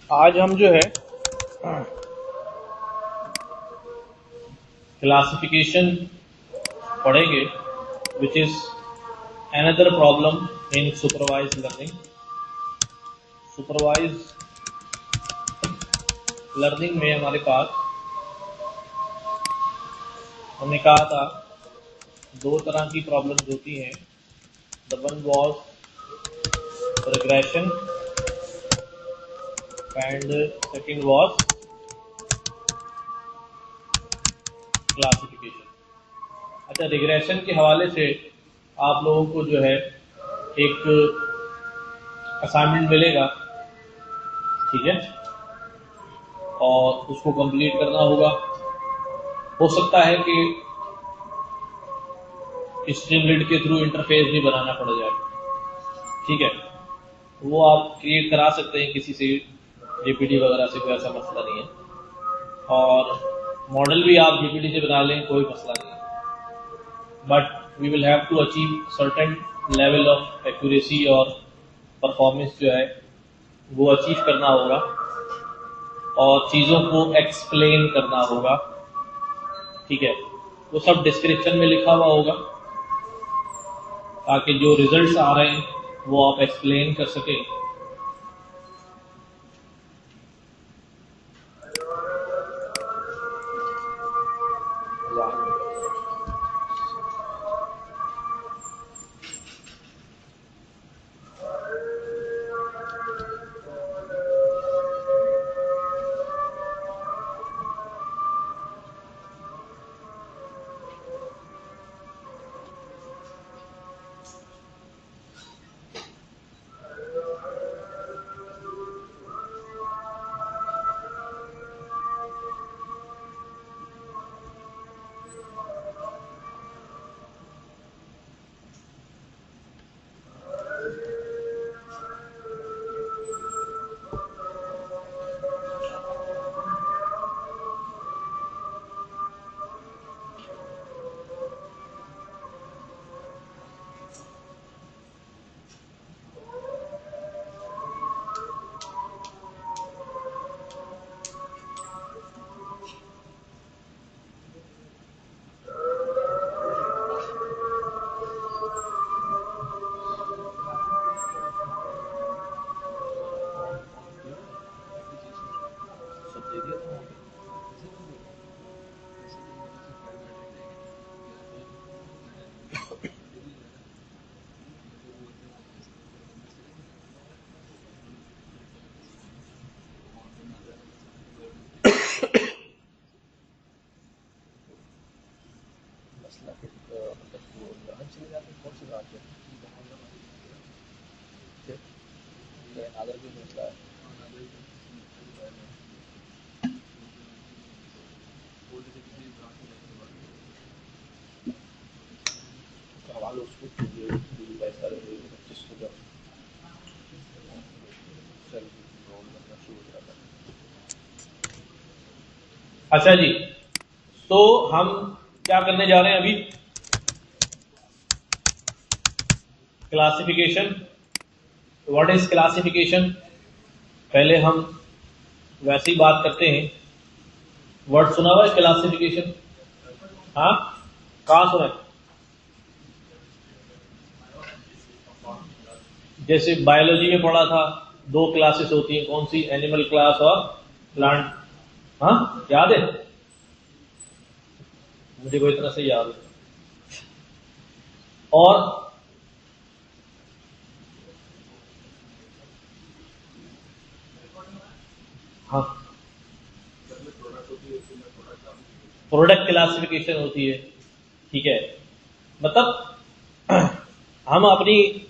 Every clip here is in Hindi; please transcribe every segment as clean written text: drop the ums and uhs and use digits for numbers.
आज हम जो है क्लासिफिकेशन पढ़ेंगे, which is another problem in supervise learning. Supervise learning में हमारे पास हमने कहा था दो तरह की प्रॉब्लम्स होती हैं। The one was regression and second was classification. अच्छा, रिग्रेशन के हवाले से आप लोगों को जो है एक असाइनमेंट मिलेगा, ठीक है, और उसको कंप्लीट करना होगा। हो सकता है कि स्ट्रीमलीड के थ्रू इंटरफेस भी बनाना पड़ जाए, ठीक है, वो आप क्रिएट करा सकते हैं किसी से, जीपीटी वगैरह से, कोई ऐसा मसला नहीं है। और मॉडल भी आप जीपीटी से बना लें, कोई मसला नहीं है। But we will have to achieve certain level of accuracy और परफॉर्मेंस जो है वो अचीव करना होगा, और चीज़ों को एक्सप्लेन करना होगा, ठीक है। वो सब डिस्क्रिप्शन में लिखा हुआ होगा ताकि जो रिजल्ट्स आ रहे हैं वो आप एक्सप्लेन कर सकें। अच्छा जी, तो हम क्या करने जा रहे हैं अभी? क्लासिफिकेशन। What is classification? पहले हम वैसे ही बात करते हैं। वर्ड सुना हुआ है क्लासिफिकेशन? हाँ, कहाँ सुना है? जैसे बायोलॉजी में पढ़ा था, दो क्लासेस होती हैं, कौन सी? एनिमल क्लास और प्लांट। हाँ, याद है? मुझे कोई तरह से याद है। और हाँ, प्रोडक्ट क्लासिफिकेशन होती है, ठीक है। मतलब हम अपनी,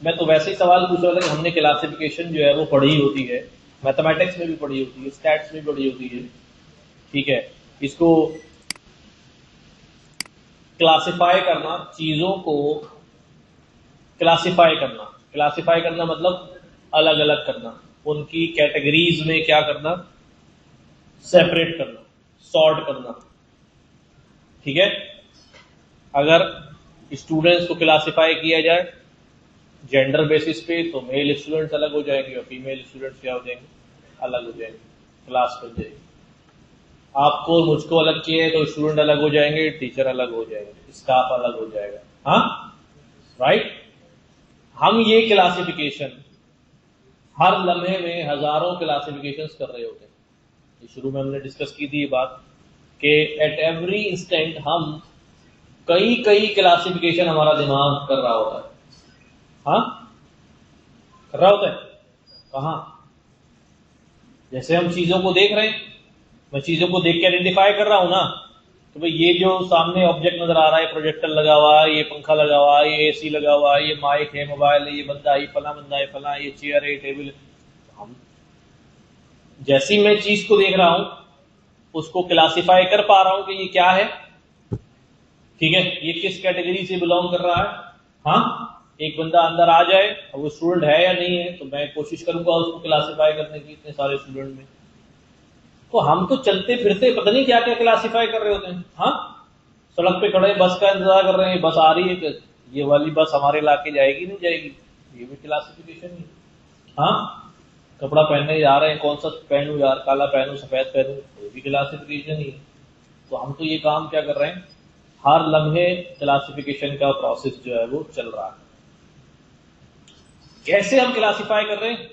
मैं तो वैसे ही सवाल पूछ रहा था कि हमने क्लासिफिकेशन जो है वो पढ़ी होती है, मैथमेटिक्स में भी पढ़ी होती है, स्टैट्स में भी पढ़ी होती है, ठीक है। इसको क्लासिफाई करना, चीजों को क्लासिफाई करना, क्लासिफाई करना मतलब अलग अलग करना, उनकी कैटेगरीज में क्या करना? सेपरेट करना, सॉर्ट करना, ठीक है। अगर स्टूडेंट्स को क्लासिफाई किया जाए जेंडर बेसिस पे तो मेल स्टूडेंट्स अलग हो जाएंगे और फीमेल स्टूडेंट्स क्या हो जाएंगे? अलग हो जाएंगे, क्लास बन जाएगी। आपको मुझको अलग किए तो स्टूडेंट अलग हो जाएंगे, टीचर अलग हो जाएंगे, स्टाफ अलग हो जाएगा। हाँ राइट। हम ये क्लासिफिकेशन हर लम्हे में हजारों क्लासिफिकेशंस कर रहे होते हैं। ये शुरू में हमने डिस्कस की थी ये बात कि एट एवरी इंस्टेंट हम कई कई क्लासिफिकेशन हमारा दिमाग कर रहा होता है। हाँ कर रहा होता है। कहाँ? जैसे हम चीजों को देख रहे हैं, मैं चीजों को देख के आइडेंटिफाई कर रहा हूं ना, तो भाई ये जो सामने ऑब्जेक्ट नजर आ रहा है, प्रोजेक्टर लगा हुआ है, ये पंखा लगा हुआ है, ये एसी लगा हुआ है, ये माइक है, मोबाइल है, ये बंदा है, ये फला बंदा है, फला, ये चेयर है, टेबल है। हम जैसी मैं चीज को देख रहा हूं उसको क्लासिफाई कर पा रहा हूं कि ये क्या है, ठीक है, ये किस कैटेगरी से बिलोंग कर रहा है। हाँ एक बंदा अंदर आ जाए और वो स्टूडेंट है या नहीं है, तो मैं कोशिश करूंगा उसको क्लासिफाई करने की इतने सारे स्टूडेंट में। तो हम तो चलते फिरते पता नहीं क्या क्या क्लासिफाई कर रहे होते हैं। हाँ सड़क पे खड़े बस का इंतजार कर रहे हैं, बस आ रही है, ये वाली बस हमारे इलाके जाएगी नहीं जाएगी, ये भी क्लासिफिकेशन ही। हाँ कपड़ा पहनने जा रहे हैं, कौन सा पहनूं यार, काला पहनूं सफेद पहनूं, ये भी क्लासिफिकेशन ही। तो हम तो ये काम क्या कर रहे हैं, हर लम्हे क्लासिफिकेशन का प्रोसेस जो है वो चल रहा है। कैसे हम क्लासिफाई कर रहे हैं?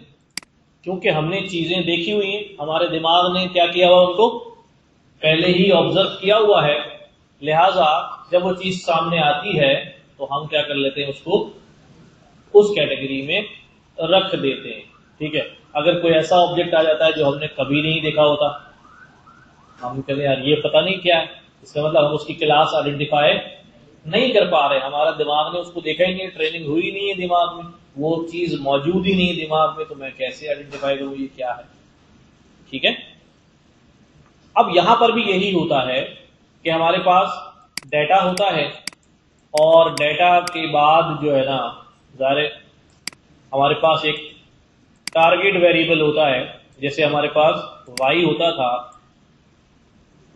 क्योंकि हमने चीजें देखी हुई हैं, हमारे दिमाग ने क्या किया हुआ, उनको पहले ही ऑब्जर्व किया हुआ है, लिहाजा जब वो चीज सामने आती है तो हम क्या कर लेते हैं, उसको उस कैटेगरी में रख देते हैं। ठीक है, अगर कोई ऐसा ऑब्जेक्ट आ जाता है जो हमने कभी नहीं देखा होता, हम कहते हैं यार ये पता नहीं क्या है, इसका मतलब हम उसकी क्लास आइडेंटिफाई नहीं कर पा रहे, हमारा दिमाग ने उसको देखा ही नहीं, ट्रेनिंग हुई नहीं है दिमाग में, वो चीज मौजूद ही नहीं है दिमाग में, तो मैं कैसे आइडेंटिफाई करूं ये क्या है। ठीक है, अब यहां पर भी यही होता है कि हमारे पास डेटा होता है और डेटा के बाद जो है ना, ज़ाहिर हमारे पास एक टारगेट वेरिएबल होता है। जैसे हमारे पास y होता था,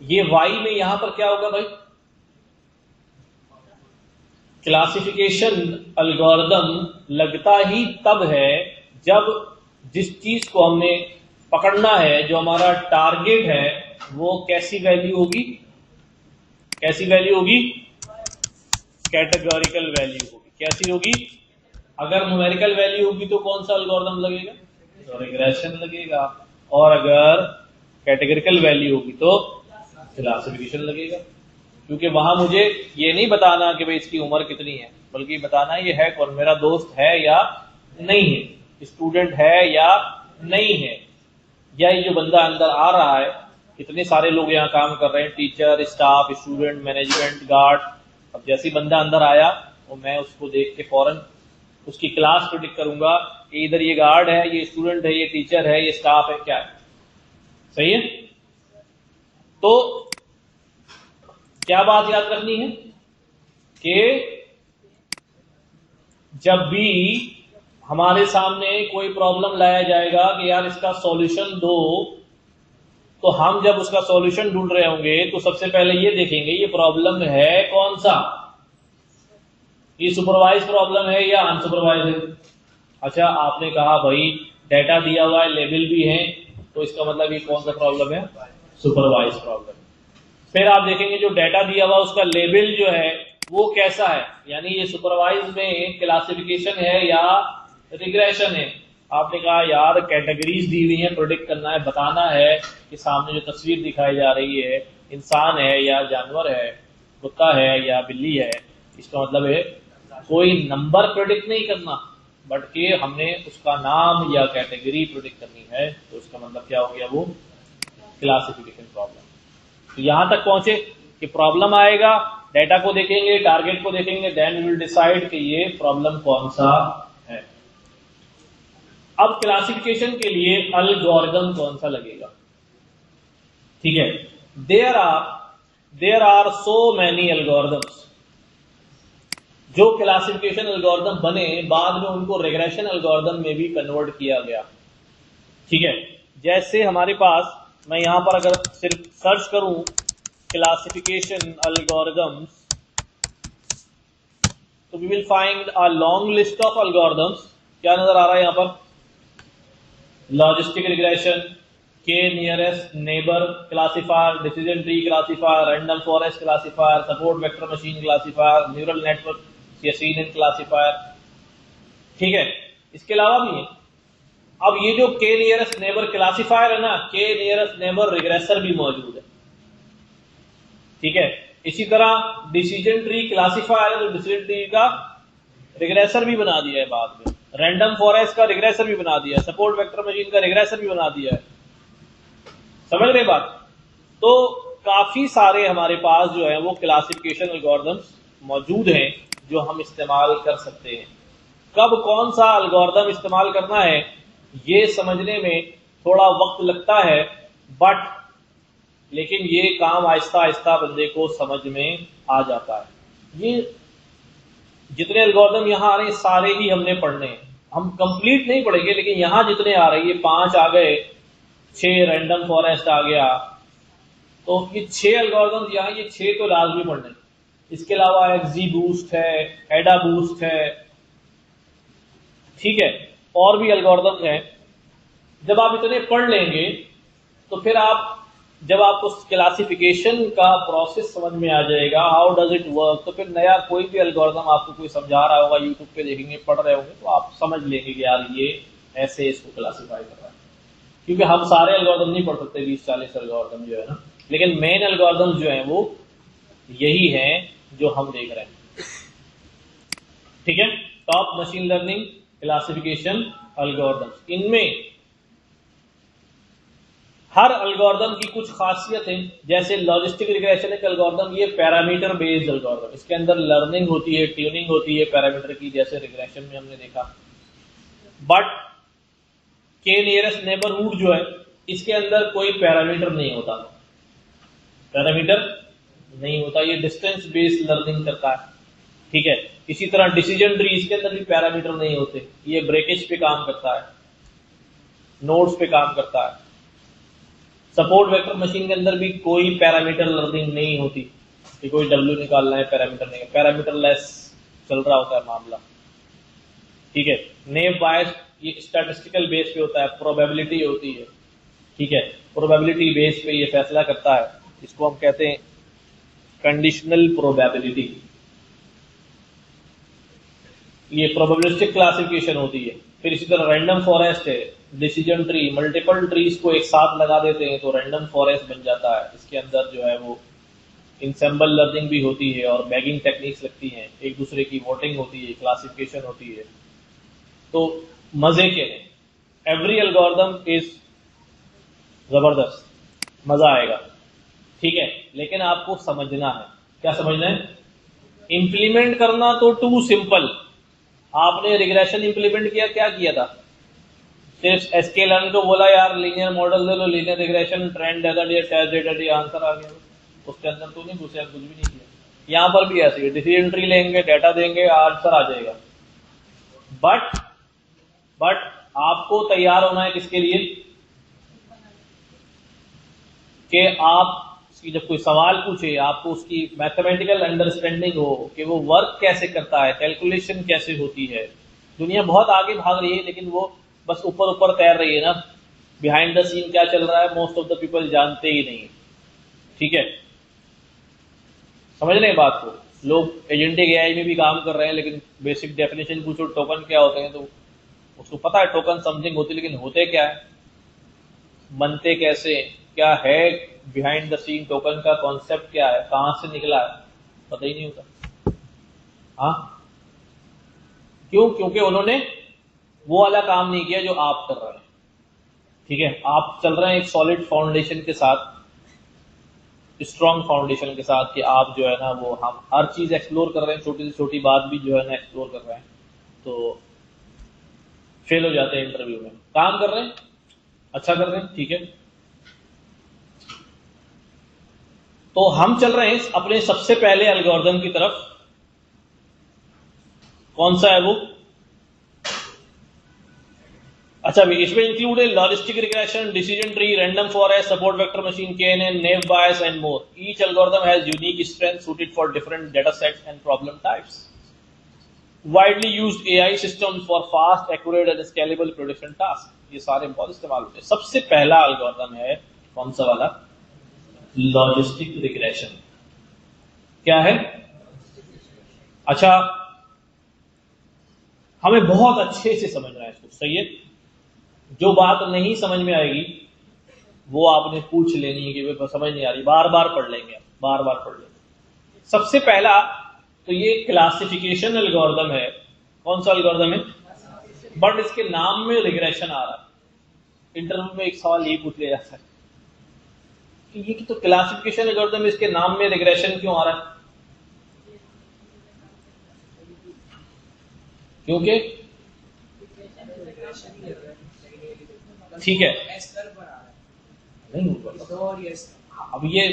ये y में यहां पर क्या होगा भाई, क्लासिफिकेशन एल्गोरिथम लगता ही तब है जब जिस चीज को हमने पकड़ना है, जो हमारा टारगेट है, वो कैसी वैल्यू होगी, कैसी वैल्यू होगी, कैटेगोरिकल वैल्यू होगी। कैसी होगी? अगर न्यूमेरिकल वैल्यू होगी तो कौन सा एल्गोरिथम लगेगा, तो रिग्रेशन लगेगा, और अगर कैटेगोरिकल वैल्यू होगी तो क्लासिफिकेशन लगेगा। क्योंकि वहां मुझे ये नहीं बताना कि भाई इसकी उम्र कितनी है, बल्कि बताना ये है कौन, मेरा दोस्त है या नहीं है, स्टूडेंट है या नहीं है, या ये जो बंदा अंदर आ रहा है, इतने सारे लोग यहाँ काम कर रहे हैं, teacher, staff, student, management, guard. अब जैसे बंदा अंदर आया तो मैं उसको देख के फौरन उसकी क्लास प्रेडिक्ट करूंगा कि इधर ये गार्ड है, ये स्टूडेंट है, ये टीचर है, ये स्टाफ है, क्या है। सही है। तो क्या बात याद रखनी है कि जब भी हमारे सामने कोई प्रॉब्लम लाया जाएगा कि यार इसका सॉल्यूशन दो, तो हम जब उसका सॉल्यूशन ढूंढ रहे होंगे तो सबसे पहले ये देखेंगे ये प्रॉब्लम है कौन सा, ये सुपरवाइज प्रॉब्लम है या अनसुपरवाइज है। अच्छा आपने कहा भाई डेटा दिया हुआ है, लेबल भी है, तो इसका मतलब ये कौन सा प्रॉब्लम है, सुपरवाइज प्रॉब्लम। फिर आप देखेंगे जो डेटा दिया हुआ उसका लेबल जो है वो कैसा है, यानी ये सुपरवाइज में क्लासिफिकेशन है या रिग्रेशन है। आपने कहा यार कैटेगरीज दी हुई है, प्रोडिक्ट करना है, बताना है कि सामने जो तस्वीर दिखाई जा रही है इंसान है या जानवर है, कुत्ता है या बिल्ली है। इसका मतलब है कोई नंबर प्रेडिक्ट नहीं करना, बट कि हमने उसका नाम या कैटेगरी प्रेडिक्ट करनी है, तो इसका मतलब क्या हो गया, वो क्लासिफिकेशन प्रॉब्लम। तो यहां तक पहुंचे कि प्रॉब्लम आएगा, डेटा को देखेंगे, टारगेट को देखेंगे, देन वी विल डिसाइड कि ये प्रॉब्लम कौन सा है। अब क्लासिफिकेशन के लिए एल्गोरिथम कौन सा लगेगा, ठीक है। There are so many algorithms. जो क्लासिफिकेशन एल्गोरिथम बने बाद में उनको रिग्रेशन एल्गोरिथम में भी कन्वर्ट किया गया, ठीक है। जैसे हमारे पास, मैं यहां पर अगर सिर्फ सर्च करूं क्लासिफिकेशन एल्गोरिथम्स, तो we will find a long list of algorithms. क्या नजर आ रहा है यहां पर, logistic regression, K nearest neighbor classifier, decision tree classifier, random forest classifier, support vector machine classifier, neural network या CNN classifier। ठीक है, इसके अलावा भी है। अब ये जो K nearest neighbor classifier है ना, K nearest neighbor regressor भी मौजूद है। ठीक है, इसी तरह डिसीजन ट्री क्लासिफायर है, तो डिसीजन ट्री का रिग्रेसर भी बना दिया है बाद में, रैंडम फॉरेस्ट का रिग्रेसर भी बना दिया है, सपोर्ट वेक्टर मशीन का रिग्रेसर भी बना दिया है। समझ रहे बात? तो काफी सारे हमारे पास जो है वो क्लासिफिकेशन एल्गोरिथम्स मौजूद हैं जो हम इस्तेमाल कर सकते हैं। कब कौन सा एल्गोरिथम इस्तेमाल करना है ये समझने में थोड़ा वक्त लगता है, बट लेकिन ये काम आहिस्ता आहिस्ता बंदे को समझ में आ जाता है। ये जितने एल्गोरिथम यहाँ आ रहे हैं सारे ही हमने पढ़ने हैं, हम कंप्लीट नहीं पढ़ेंगे, लेकिन यहाँ जितने आ रहे हैं, ये 5 आ गए, 6 रैंडम फॉरेस्ट आ गया, तो ये 6 एल्गोरिथम यहाँ, ये 6 तो लाजमी पढ़ने। इसके अलावा एक्जी बूस्ट है, एडा बूस्ट है, ठीक है, और भी एल्गोरिथम हैं। जब आप इतने पढ़ लेंगे तो फिर आप जब आपको क्लासिफिकेशन का प्रोसेस समझ में आ जाएगा, हाउ डज इट वर्क, तो फिर नया कोई भी एल्गोरिथम आपको कोई समझा रहा होगा, यूट्यूब पे देखेंगे, पढ़ रहे होंगे, तो आप समझ लेंगे कि यार ये ऐसे इसको क्लासिफाई कर रहा है। क्योंकि हम सारे एल्गोरिथम नहीं पढ़ सकते, 20-40 एल्गोरिथम जो है ना, लेकिन मेन एल्गोरिथम जो है वो यही है जो हम देख रहे हैं। ठीक है, top machine learning classification algorithm, इनमें हर एल्गोरिथम की कुछ खासियत है। जैसे लॉजिस्टिक रिग्रेशन एक एल्गोरिथम, ये पैरामीटर बेस्ड एल्गोरिथम, इसके अंदर लर्निंग होती है, ट्यूनिंग होती है पैरामीटर की, जैसे रिग्रेशन में हमने देखा। बट के नियरेस्ट नेबरहुड जो है, इसके अंदर कोई पैरामीटर नहीं होता, पैरामीटर नहीं होता, ये डिस्टेंस बेस्ड लर्निंग करता है। ठीक है, इसी तरह डिसीजन ट्री, इसके अंदर भी पैरामीटर नहीं होते, ये ब्रेकेज पे काम करता है, नोड्स पे काम करता है। सपोर्ट वेक्टर मशीन के अंदर भी कोई पैरामीटर लर्निंग नहीं होती कि कोई डब्ल्यू निकालना है, पैरामीटर नहीं, पैरामीटर लेस चल रहा होता है मामला। ठीक है, नेव बायस ये स्टैटिस्टिकल बेस पे होता है, प्रोबेबिलिटी होती है। ठीक है, प्रोबेबिलिटी बेस पे ये फैसला करता है, इसको हम कहते हैं कंडीशनल प्रोबेबिलिटी। ये प्रोबेबिलिस्टिक क्लासिफिकेशन होती है। फिर इसी तरह रैंडम फॉरेस्ट है, डिसीजन ट्री, मल्टीपल ट्रीज को एक साथ लगा देते हैं तो रैंडम फॉरेस्ट बन जाता है। इसके अंदर जो है वो इंसेंबल लर्निंग भी होती है और बैगिंग टेक्निक्स लगती हैं, एक दूसरे की वोटिंग होती है, क्लासिफिकेशन होती है। तो मजे के हैं, एवरी एल्गोरिथम इज जबरदस्त, मजा आएगा। ठीक है, लेकिन आपको समझना है, क्या समझना है? इंप्लीमेंट करना तो टू सिंपल। आपने रिग्रेशन इंप्लीमेंट किया, क्या किया था? सिर्फ एसकेएलएन को बोला यार लीनियर मॉडल दे लो, लीनियर रिग्रेशन, ट्रेंड डेटा दिया, टेस्ट डेटा दिया, आंसर आ गया, उसके अंदर तो नहीं घुसे, कुछ भी नहीं किया। यहां पर भी ऐसे डिसीजन ट्री लेंगे, डेटा देंगे, आंसर आ जाएगा। बट आपको तैयार होना है किसके लिए? कि आप जब कोई सवाल पूछे, आपको उसकी मैथमेटिकल अंडरस्टैंडिंग हो कि वो वर्क कैसे करता है, कैलकुलेशन कैसे होती है। दुनिया बहुत आगे भाग रही है, लेकिन वो बस ऊपर ऊपर तैर रही है ना, बिहाइंड द सीन क्या चल रहा है मोस्ट ऑफ द पीपल जानते ही नहीं। ठीक है, समझ रहे हैं बात को? लोग एजेंटिक एआई में भी काम कर रहे हैं, लेकिन बेसिक डेफिनेशन पूछो टोकन क्या होते हैं तो उसको पता है टोकन समथिंग होती है, लेकिन होते क्या है, बनते कैसे, क्या है बिहाइंड द सीन, टोकन का कॉन्सेप्ट क्या है, कहां से निकला है, पता ही नहीं होता। हाँ, क्यों? क्योंकि उन्होंने वो वाला काम नहीं किया जो आप कर रहे हैं। ठीक है, आप चल रहे हैं एक सॉलिड फाउंडेशन के साथ, स्ट्रॉन्ग फाउंडेशन के साथ, कि आप जो है ना वो हम हर चीज एक्सप्लोर कर रहे हैं, छोटी से छोटी बात भी जो है ना एक्सप्लोर कर रहे हैं, तो फेल हो जाते हैं इंटरव्यू में। काम कर रहे हैं, अच्छा कर रहे हैं, ठीक है। तो हम चल रहे हैं अपने सबसे पहले एल्गोरिथम की तरफ। कौन सा है वो? अच्छा, इसमें इंक्लूड है logistic regression, decision tree, random forest, support vector machine, KNN, naive bias and more. Each algorithm has unique strength suited for different data sets and problem types. Widely used AI systems for fast, accurate and scalable prediction tasks. ये सारे बहुत इस्तेमाल होते हैं। सबसे पहला एल्गोरिथम है कौन सा वाला? Logistic regression. क्या है? अच्छा, हमें बहुत अच्छे से समझना है इसको, सही है। जो बात नहीं समझ में आएगी वो आपने पूछ लेनी है कि भाई समझ नहीं आ रही, बार बार पढ़ लेंगे, बार बार पढ़ लेंगे। सबसे पहला तो ये क्लासिफिकेशन एल्गोरिथम है। कौन सा एल्गोरिथम है? बट इसके नाम में रिग्रेशन आ रहा है। इंटरव्यू में एक सवाल ये पूछ लिया जाता है कि ये तो क्लासिफिकेशन एल्गोरिथम, इसके नाम में रिग्रेशन क्यों आ रहा है? क्योंकि ठीक है, नहीं अब ये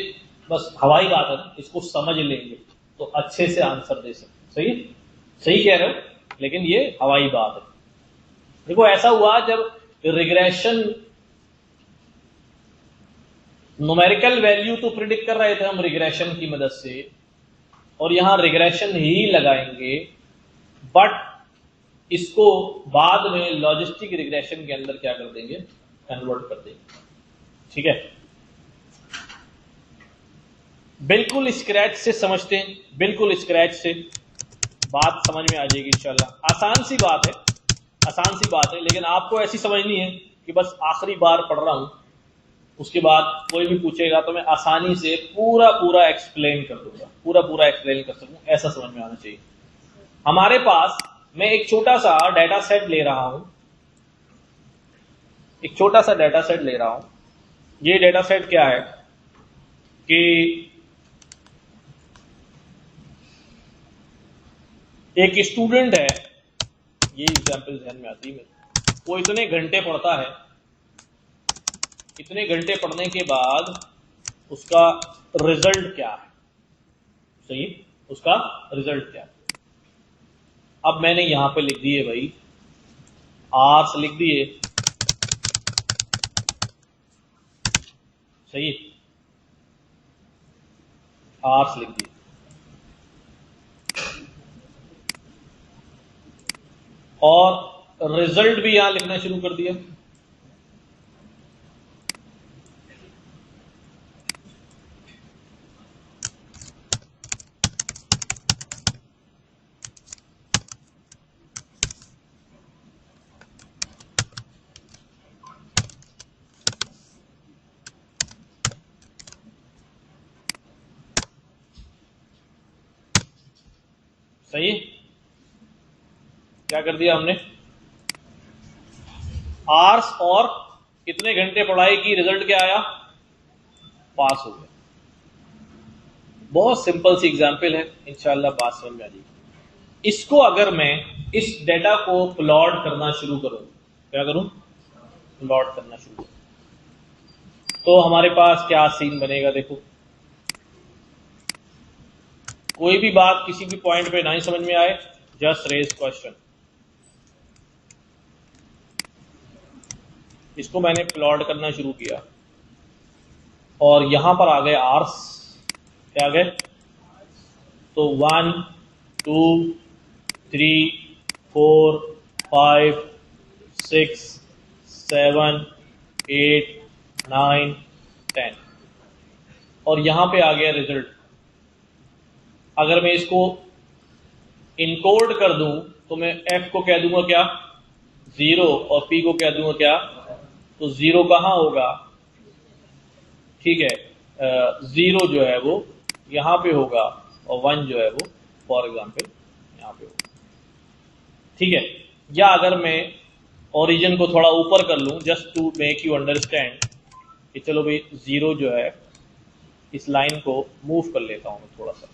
बस हवाई बात है, इसको समझ लेंगे तो अच्छे से आंसर दे सकते। सही है, सही कह रहे हो, लेकिन ये हवाई बात है। देखो ऐसा हुआ जब रिग्रेशन, न्यूमेरिकल वैल्यू तो प्रिडिक्ट कर रहे थे हम रिग्रेशन की मदद से, और यहां रिग्रेशन ही लगाएंगे, बट इसको बाद में लॉजिस्टिक रिग्रेशन के अंदर क्या कर देंगे? कन्वर्ट कर देंगे। ठीक है, बिल्कुल स्क्रैच से समझते हैं, बिल्कुल स्क्रैच से बात समझ में आ जाएगी इंशाल्लाह। आसान सी बात है, आसान सी बात है, लेकिन आपको ऐसी समझनी है कि बस आखिरी बार पढ़ रहा हूं, उसके बाद कोई भी पूछेगा तो मैं आसानी से पूरा पूरा एक्सप्लेन कर दूंगा, पूरा पूरा एक्सप्लेन कर सकूं, ऐसा समझ में आना चाहिए। हमारे पास मैं एक छोटा सा डाटा सेट ले रहा हूं, एक छोटा सा डाटा सेट ले रहा हूं। ये डाटा सेट क्या है कि एक स्टूडेंट है, ये एग्जांपल ध्यान में आती है, वो इतने घंटे पढ़ता है, इतने घंटे पढ़ने के बाद उसका रिजल्ट क्या है? सही, उसका रिजल्ट क्या है? अब मैंने यहां पे लिख दिए भाई आर्स, लिख दिए, सही, आर्स लिख दिए, और रिजल्ट भी यहां लिखना शुरू कर दिया। सही, क्या कर दिया हमने? आर्स और कितने घंटे पढ़ाई की, रिजल्ट क्या आया? पास हो गया। बहुत सिंपल सी एग्जांपल है, इंशाल्लाह बात समझ में आ जाएगी। इसको अगर मैं इस डेटा को प्लॉट करना शुरू करूं, क्या करूं? प्लॉट करना शुरू करूं, तो हमारे पास क्या सीन बनेगा? देखो, कोई भी बात किसी भी पॉइंट पे नहीं समझ में आए, जस्ट रेज क्वेश्चन। इसको मैंने प्लॉट करना शुरू किया और यहां पर आ गए आर्स, क्या आ गए? तो 1 2 3 4 5 6 7 8 9 10, और यहां पे आ गया रिजल्ट। अगर मैं इसको इनकोड कर दूं तो मैं f को कह दूंगा क्या? 0, और p को कह दूंगा क्या? तो 0 कहां होगा? ठीक है, 0 जो है वो यहां पे होगा, और 1 जो है वो फॉर एग्जांपल यहां पे होगा। ठीक है, या अगर मैं ओरिजिन को थोड़ा ऊपर कर लूं, just to make you understand कि चलो भाई 0 जो है, इस लाइन को मूव कर लेता हूं मैं थोड़ा सा,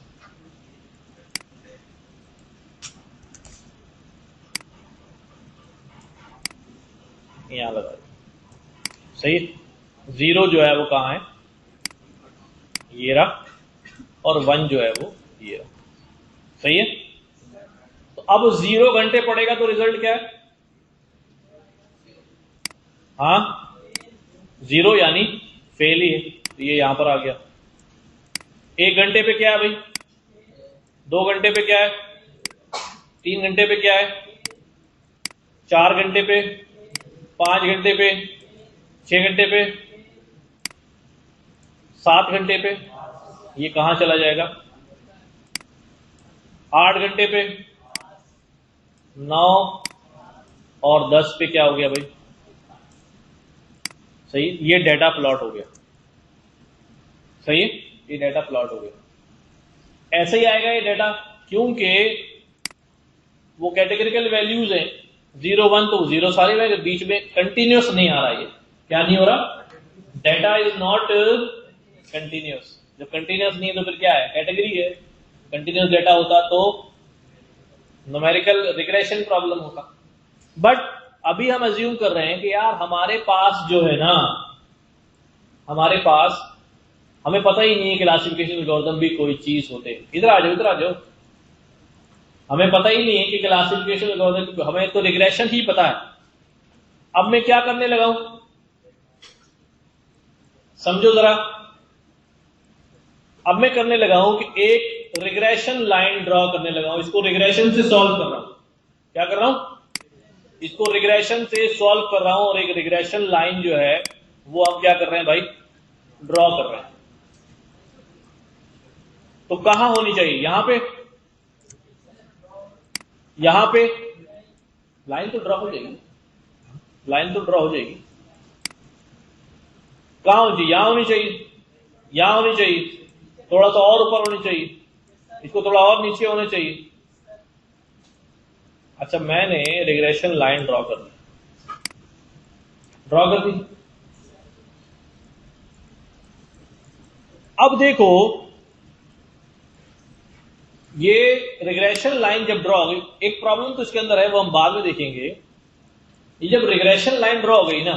यहां लगा। सही, 0 जो है वो कहां है? ये रहा, और 1 जो है वो ये रहा। सही है, तो अब 0 घंटे पड़ेगा तो रिजल्ट क्या है? हाँ, 0 यानी फेल ही है, तो ये यहां पर आ गया। 1 घंटे पे क्या है भाई? 2 घंटे पे क्या है? 3 घंटे पे क्या है? 4 घंटे पे 5 घंटे पे, 6 घंटे पे, 7 घंटे पे, ये कहां चला जाएगा? 8 घंटे पे, 9 और 10 पे क्या हो गया भाई? सही, ये डेटा प्लॉट हो गया। सही है, ये डेटा प्लॉट हो गया। ऐसे ही आएगा ये डेटा, क्योंकि वो कैटेगरिकल वैल्यूज हैं 0 1, तो 0 सारे में बीच में कंटिन्यूस नहीं आ रहा। ये क्या नहीं हो रहा? Data is not continuous. जब कंटिन्यूस नहीं है तो फिर क्या है? कैटेगरी है। कंटिन्यूस डेटा होता तो न्यूमेरिकल रिग्रेशन प्रॉब्लम होता। बट अभी हम अज्यूम कर रहे हैं कि यार हमारे पास जो है ना, हमारे पास हमें पता ही नहीं है क्लासिफिकेशन एल्गोरिथम भी कोई चीज होते हैं। इधर आ जाओ, इधर आ जाओ। हमें पता ही नहीं है कि क्लासिफिकेशन एल्गोरिथम, हमें तो रिग्रेशन ही पता है। अब मैं क्या करने लगा हूं, समझो जरा। अब मैं करने लगा हूं कि एक रिग्रेशन लाइन ड्रॉ करने लगा हूं। इसको रिग्रेशन से सॉल्व कर रहा हूं। क्या कर रहा हूं? इसको रिग्रेशन से सॉल्व कर रहा हूं। और एक रिग्रेशन लाइन जो है वो हम क्या कर रहे हैं भाई? ड्रॉ कर रहे हैं। तो कहां होनी चाहिए? यहां पे, यहां पे लाइन तो ड्रॉ हो जाएगी, लाइन तो ड्रॉ हो जाएगी। कहां होनी चाहिए? यहां होनी चाहिए, यहां होनी चाहिए, थोड़ा सा और ऊपर होनी चाहिए, इसको थोड़ा और नीचे होना चाहिए। अच्छा, मैंने रिग्रेशन लाइन ड्रॉ कर दी, ड्रॉ कर दी। अब देखो, ये रिग्रेशन लाइन जब ड्रॉ हो गई, एक प्रॉब्लम तो इसके अंदर है, वो हम बाद में देखेंगे। ये जब रिग्रेशन लाइन ड्रॉ हो गई ना,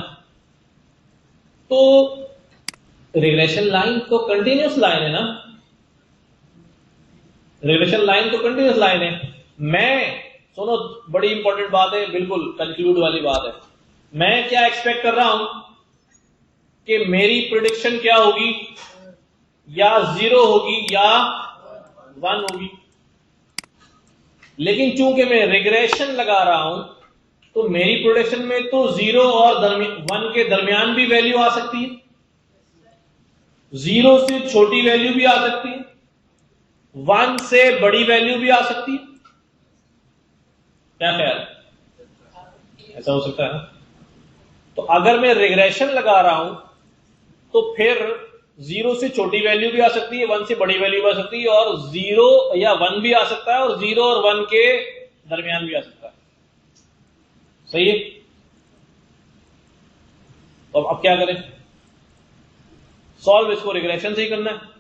तो रिग्रेशन लाइन तो कंटिन्यूस लाइन है ना, रिग्रेशन लाइन तो कंटिन्यूस लाइन है। मैं, सुनो, बड़ी इंपॉर्टेंट बात है, बिल्कुल कंक्लूड वाली बात है। मैं क्या एक्सपेक्ट कर रहा हूं कि मेरी प्रिडिक्शन क्या होगी? या 0 होगी या 1 होगी। लेकिन चूंकि मैं रिग्रेशन लगा रहा हूं, तो मेरी प्रोडक्शन में तो 0 और 1 के दरमियान भी वैल्यू आ सकती है, 0 से छोटी वैल्यू भी आ सकती है, 1 से बड़ी वैल्यू भी आ सकती है। क्या ख्याल? ऐसा हो सकता है ना? तो अगर मैं रिग्रेशन लगा रहा हूं तो फिर 0 से छोटी वैल्यू भी आ सकती है, 1 से बड़ी वैल्यू भी आ सकती है, और 0 या 1 भी आ सकता है, और 0 और 1 के दरमियान भी आ सकता है। सही है? तो अब क्या करें? सॉल्व इसको रिग्रेशन से ही करना है।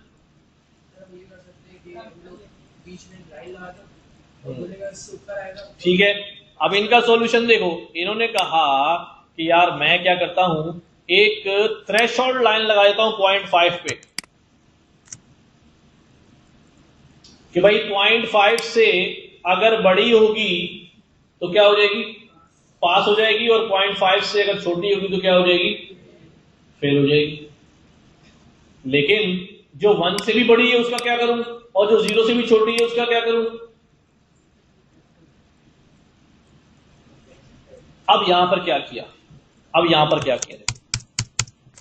ठीक है, अब इनका सॉल्यूशन देखो। इन्होंने कहा कि यार मैं क्या करता हूं, एक थ्रेशोल्ड लाइन लगा देता हूं 0.5 पे, कि भाई 0.5 से अगर बड़ी होगी तो क्या हो जाएगी? पास हो जाएगी, और 0.5 से अगर छोटी होगी तो क्या हो जाएगी? फेल हो जाएगी। लेकिन जो 1 से भी बड़ी है उसका क्या करूं, और जो 0 से भी छोटी है उसका क्या करूं? अब यहां पर क्या किया? अब यहां पर क्या किया?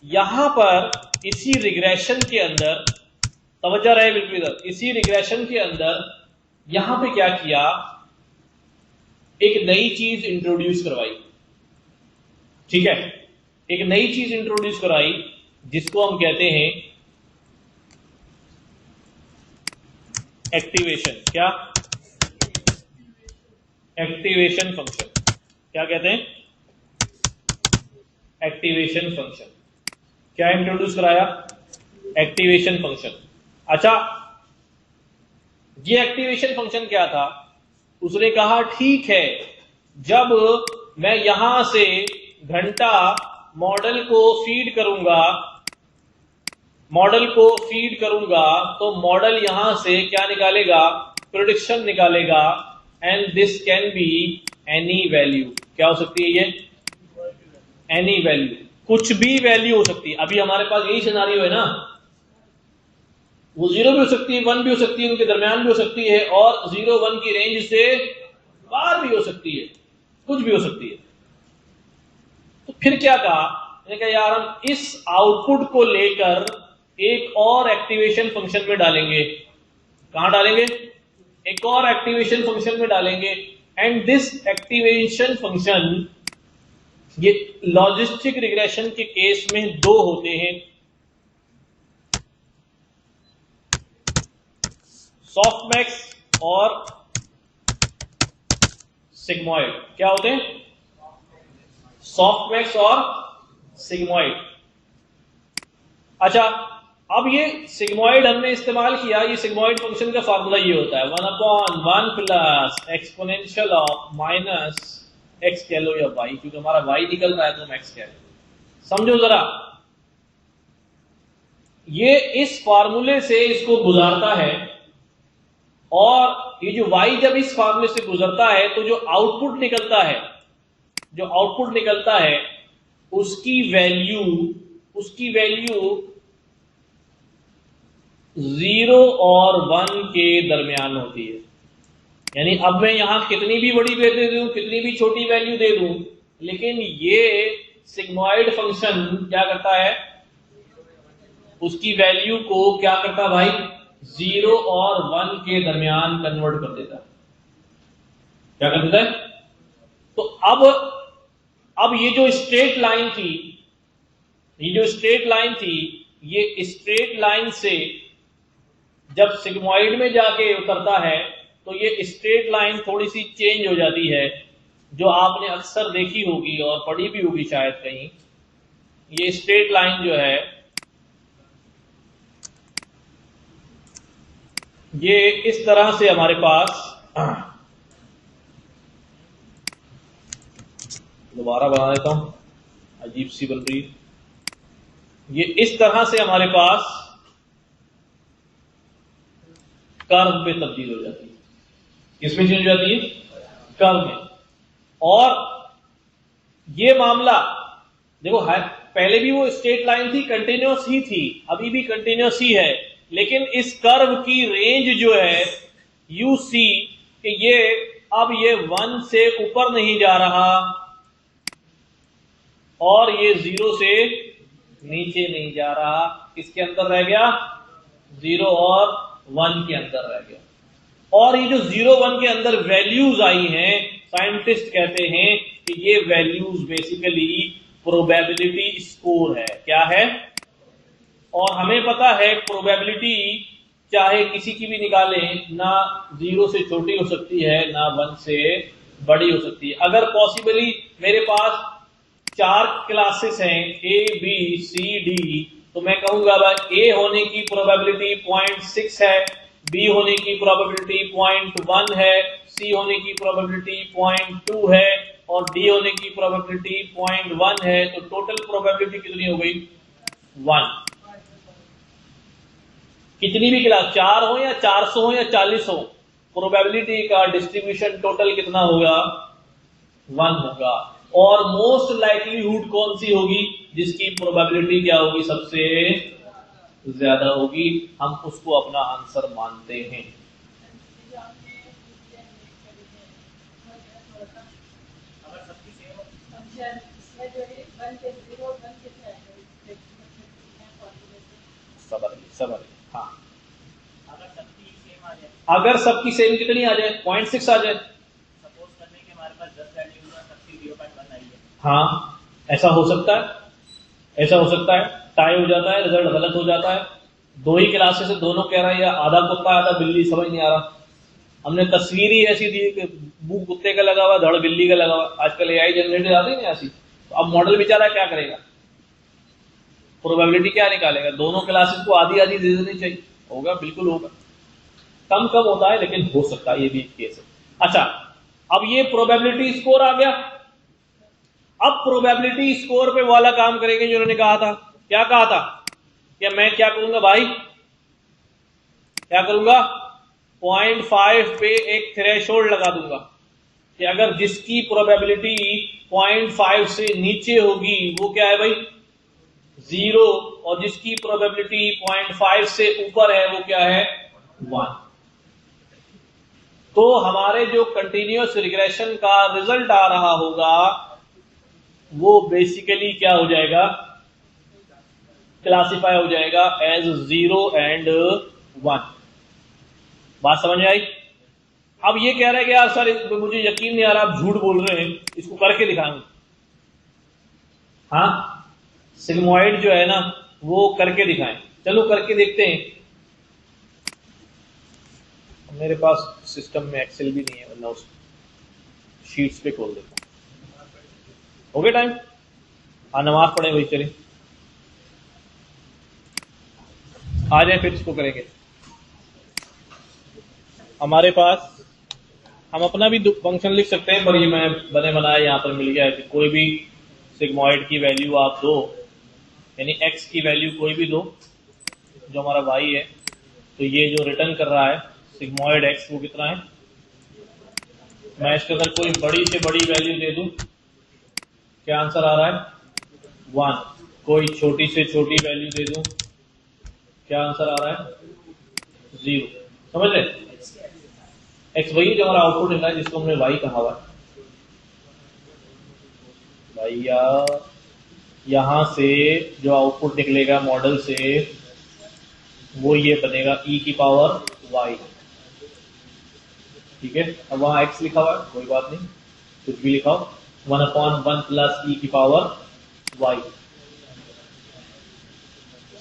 यहां पर इसी रिग्रेशन के अंदर, तवज्जो रहे बिल्कुल इधर, इसी रिग्रेशन के अंदर यहां पे क्या किया? एक नई चीज इंट्रोड्यूस करवाई। ठीक है, एक नई चीज इंट्रोड्यूस कराई जिसको हम कहते हैं एक्टिवेशन। क्या? Activation function. क्या कहते हैं? Activation function. क्या इंट्रोड्यूस कराया? Activation function. अच्छा, ये एक्टिवेशन फंक्शन क्या था? उसने कहा ठीक है, जब मैं यहां से घंटा मॉडल को फीड करूंगा, मॉडल को फीड करूंगा, तो मॉडल यहां से क्या निकालेगा? प्रेडिक्शन निकालेगा। And this can be any value. क्या हो सकती है ये? एनी वैल्यू, कुछ भी वैल्यू हो सकती है। अभी हमारे पास यही सिनारियो है ना, वो 0 भी हो सकती है, 1 भी हो सकती है, उनके दरमियान भी हो सकती है, और 0 1 की रेंज से बाहर भी हो सकती है, कुछ भी हो सकती है। तो फिर क्या कहा, मैंने कहा यार हम इस आउटपुट को लेकर एक और एक्टिवेशन फंक्शन में डालेंगे। कहां डालेंगे? एक और एक्टिवेशन फंक्शन में डालेंगे। एंड दिस एक्टिवेशन फंक्शन, ये लॉजिस्टिक रिग्रेशन के केस में दो होते हैं, सॉफ्टमैक्स और सिग्मॉइड। क्या होते हैं? सॉफ्टमैक्स और सिग्मॉइड। अच्छा, अब ये सिग्मॉइड हमने इस्तेमाल किया, ये सिग्मॉइड फंक्शन का फार्मूला ये होता है 1/1 plus exponential of minus x कह लो या वाई, क्योंकि हमारा वाई निकल रहा है तो हम एक्स कह लो। समझो जरा, ये इस फार्मूले से इसको गुजारता है, और ये जो y जब इस फार्मूले से गुजरता है तो जो आउटपुट निकलता है, जो आउटपुट निकलता है उसकी वैल्यू 0 और 1 के दरमियान होती है। यानी अब मैं यहां कितनी भी बड़ी वैल्यू दे दूं, कितनी भी छोटी वैल्यू दे दूं, लेकिन ये सिग्मॉइड फंक्शन क्या करता है, उसकी वैल्यू को क्या करता है भाई, 0 और 1 के दरमियान कन्वर्ट कर देता है। क्या कर देता है? तो अब ये जो स्ट्रेट लाइन थी, ये स्ट्रेट लाइन से जब सिग्मॉइड में जाके उतरता है तो ये स्ट्रेट लाइन थोड़ी सी चेंज हो जाती है, जो आपने अक्सर देखी होगी और पढ़ी भी होगी शायद कहीं। ये स्ट्रेट लाइन जो है, ये इस तरह से हमारे पास, दोबारा बना देता हूं, अजीब सी बन रही है। ये इस तरह से हमारे पास कर्व पे तब्दील हो जाती है। किसमें चेंज हो जाती है? कर्व में। और ये मामला देखो, पहले भी वो स्ट्रेट लाइन थी, कंटिन्यूअस ही थी, अभी भी कंटिन्यूअस ही है, लेकिन इस कर्व की रेंज जो है यू सी कि ये अब ये 1 से ऊपर नहीं जा रहा और ये 0 से नीचे नहीं जा रहा, इसके अंदर रह गया, 0 और 1 के अंदर रह गया। और ये जो 0 1 के अंदर वैल्यूज आई हैं, साइंटिस्ट कहते हैं कि ये वैल्यूज बेसिकली प्रोबेबिलिटी स्कोर है। क्या है? और हमें पता है प्रोबेबिलिटी चाहे किसी की भी निकालें, ना 0 से छोटी हो सकती है ना 1 से बड़ी हो सकती है। अगर पॉसिबली मेरे पास 4 क्लासेस हैं A B C D, तो मैं कहूंगा भाई A होने की प्रोबेबिलिटी 0.6 है, B होने की प्रोबेबिलिटी 0.1 है, C होने की प्रोबेबिलिटी 0.2 है और D होने की प्रोबेबिलिटी 0.1 है। तो टोटल प्रोबेबिलिटी कितनी हो गई? 1। कितनी भी क्लास, 4 हो या 400 हो या 40 हो, प्रोबेबिलिटी का डिस्ट्रीब्यूशन टोटल कितना होगा? 1 होगा। और मोस्ट लाइकलीहुड कौन सी होगी? जिसकी प्रोबेबिलिटी क्या होगी? सबसे ज्यादा होगी, हम उसको अपना आंसर मानते हैं। सबर हाँ, अगर सबकी सेम कितनी आ जाए? 0.6 आ जाए। सपोज करने के हमारे पास 10 वैल्यूज है, सबकी 0.1 आई है। हाँ, ऐसा हो सकता है, ऐसा हो सकता है, टाई हो जाता है, रिजल्ट गलत हो जाता है। 2 ही क्लासेस से दोनों कह रहा है या आधा कुत्ता आधा बिल्ली, समझ नहीं आ रहा। हमने तस्वीर ही ऐसी दी कि मुंह कुत्ते का लगा हुआ, धड़ बिल्ली का लगा हुआ। आजकल एआई जनरेटेड आती है ना ऐसी, तो अब मॉडल बेचारा क्या करेगा? प्रोबेबिलिटी क्या निकालेगा? दोनों क्लासेस को आधी आधी दे देनी चाहिए। होगा, बिल्कुल होगा, कम कम होता है लेकिन हो सकता है, ये भी केस है। अच्छा, अब ये प्रोबेबिलिटी स्कोर आ गया। अब प्रोबेबिलिटी स्कोर पे वाला काम करेंगे जो उन्होंने कहा था। क्या कहा था? कि मैं क्या करूंगा भाई, क्या करूंगा? 0.5 पे एक थ्रेशोल्ड लगा दूंगा कि अगर जिसकी प्रोबेबिलिटी 0.5 से नीचे होगी वो क्या है भाई? 0, और जिसकी प्रोबेबिलिटी 0.5 से ऊपर है वो क्या है? 1। तो हमारे जो कंटिन्यूअस रिग्रेशन का रिजल्ट आ रहा होगा वो बेसिकली क्या हो जाएगा, क्लासिफाई हो जाएगा एज 0 एंड 1। बात समझ में आई? अब ये कह रहा है कि यार सर मुझे यकीन नहीं आ रहा, आप झूठ बोल रहे हैं, इसको करके दिखाएंगे। हाँ, सिग्मॉइड जो है ना वो करके दिखाएं। चलो करके देखते हैं। मेरे पास सिस्टम में एक्सेल भी नहीं है, वरना उस शीट्स पे खोल देता हूं। हो गया टाइम? हाँ, नमाज पढ़े वही, चलिए आ जाए फिर इसको करेंगे। हमारे पास हम अपना भी फंक्शन लिख सकते हैं, पर ये मैं बने बनाया यहां पर मिल गया है कि कोई भी सिग्मॉइड की वैल्यू आप दो, यानी एक्स की वैल्यू कोई भी दो जो हमारा वाई है, तो ये जो रिटर्न कर रहा है सिग्मॉइड एक्स वो कितना है। मैं इसके अंदर कोई बड़ी से बड़ी वैल्यू दे दूं, क्या आंसर आ रहा है? 1। कोई छोटी से छोटी वैल्यू दे दूं, क्या आंसर आ रहा है? 0। समझ रहे? एक्स वही जो हमारा आउटपुट निकला है, जिसको हमने वाई कहा हुआ है। भैया यहां से जो आउटपुट निकलेगा मॉडल से, वो ये बनेगा e की पावर y। ठीक है, अब वहां x लिखा हुआ है, कोई बात नहीं, कुछ भी लिखा हो, 1/1 प्लस e की पावर y।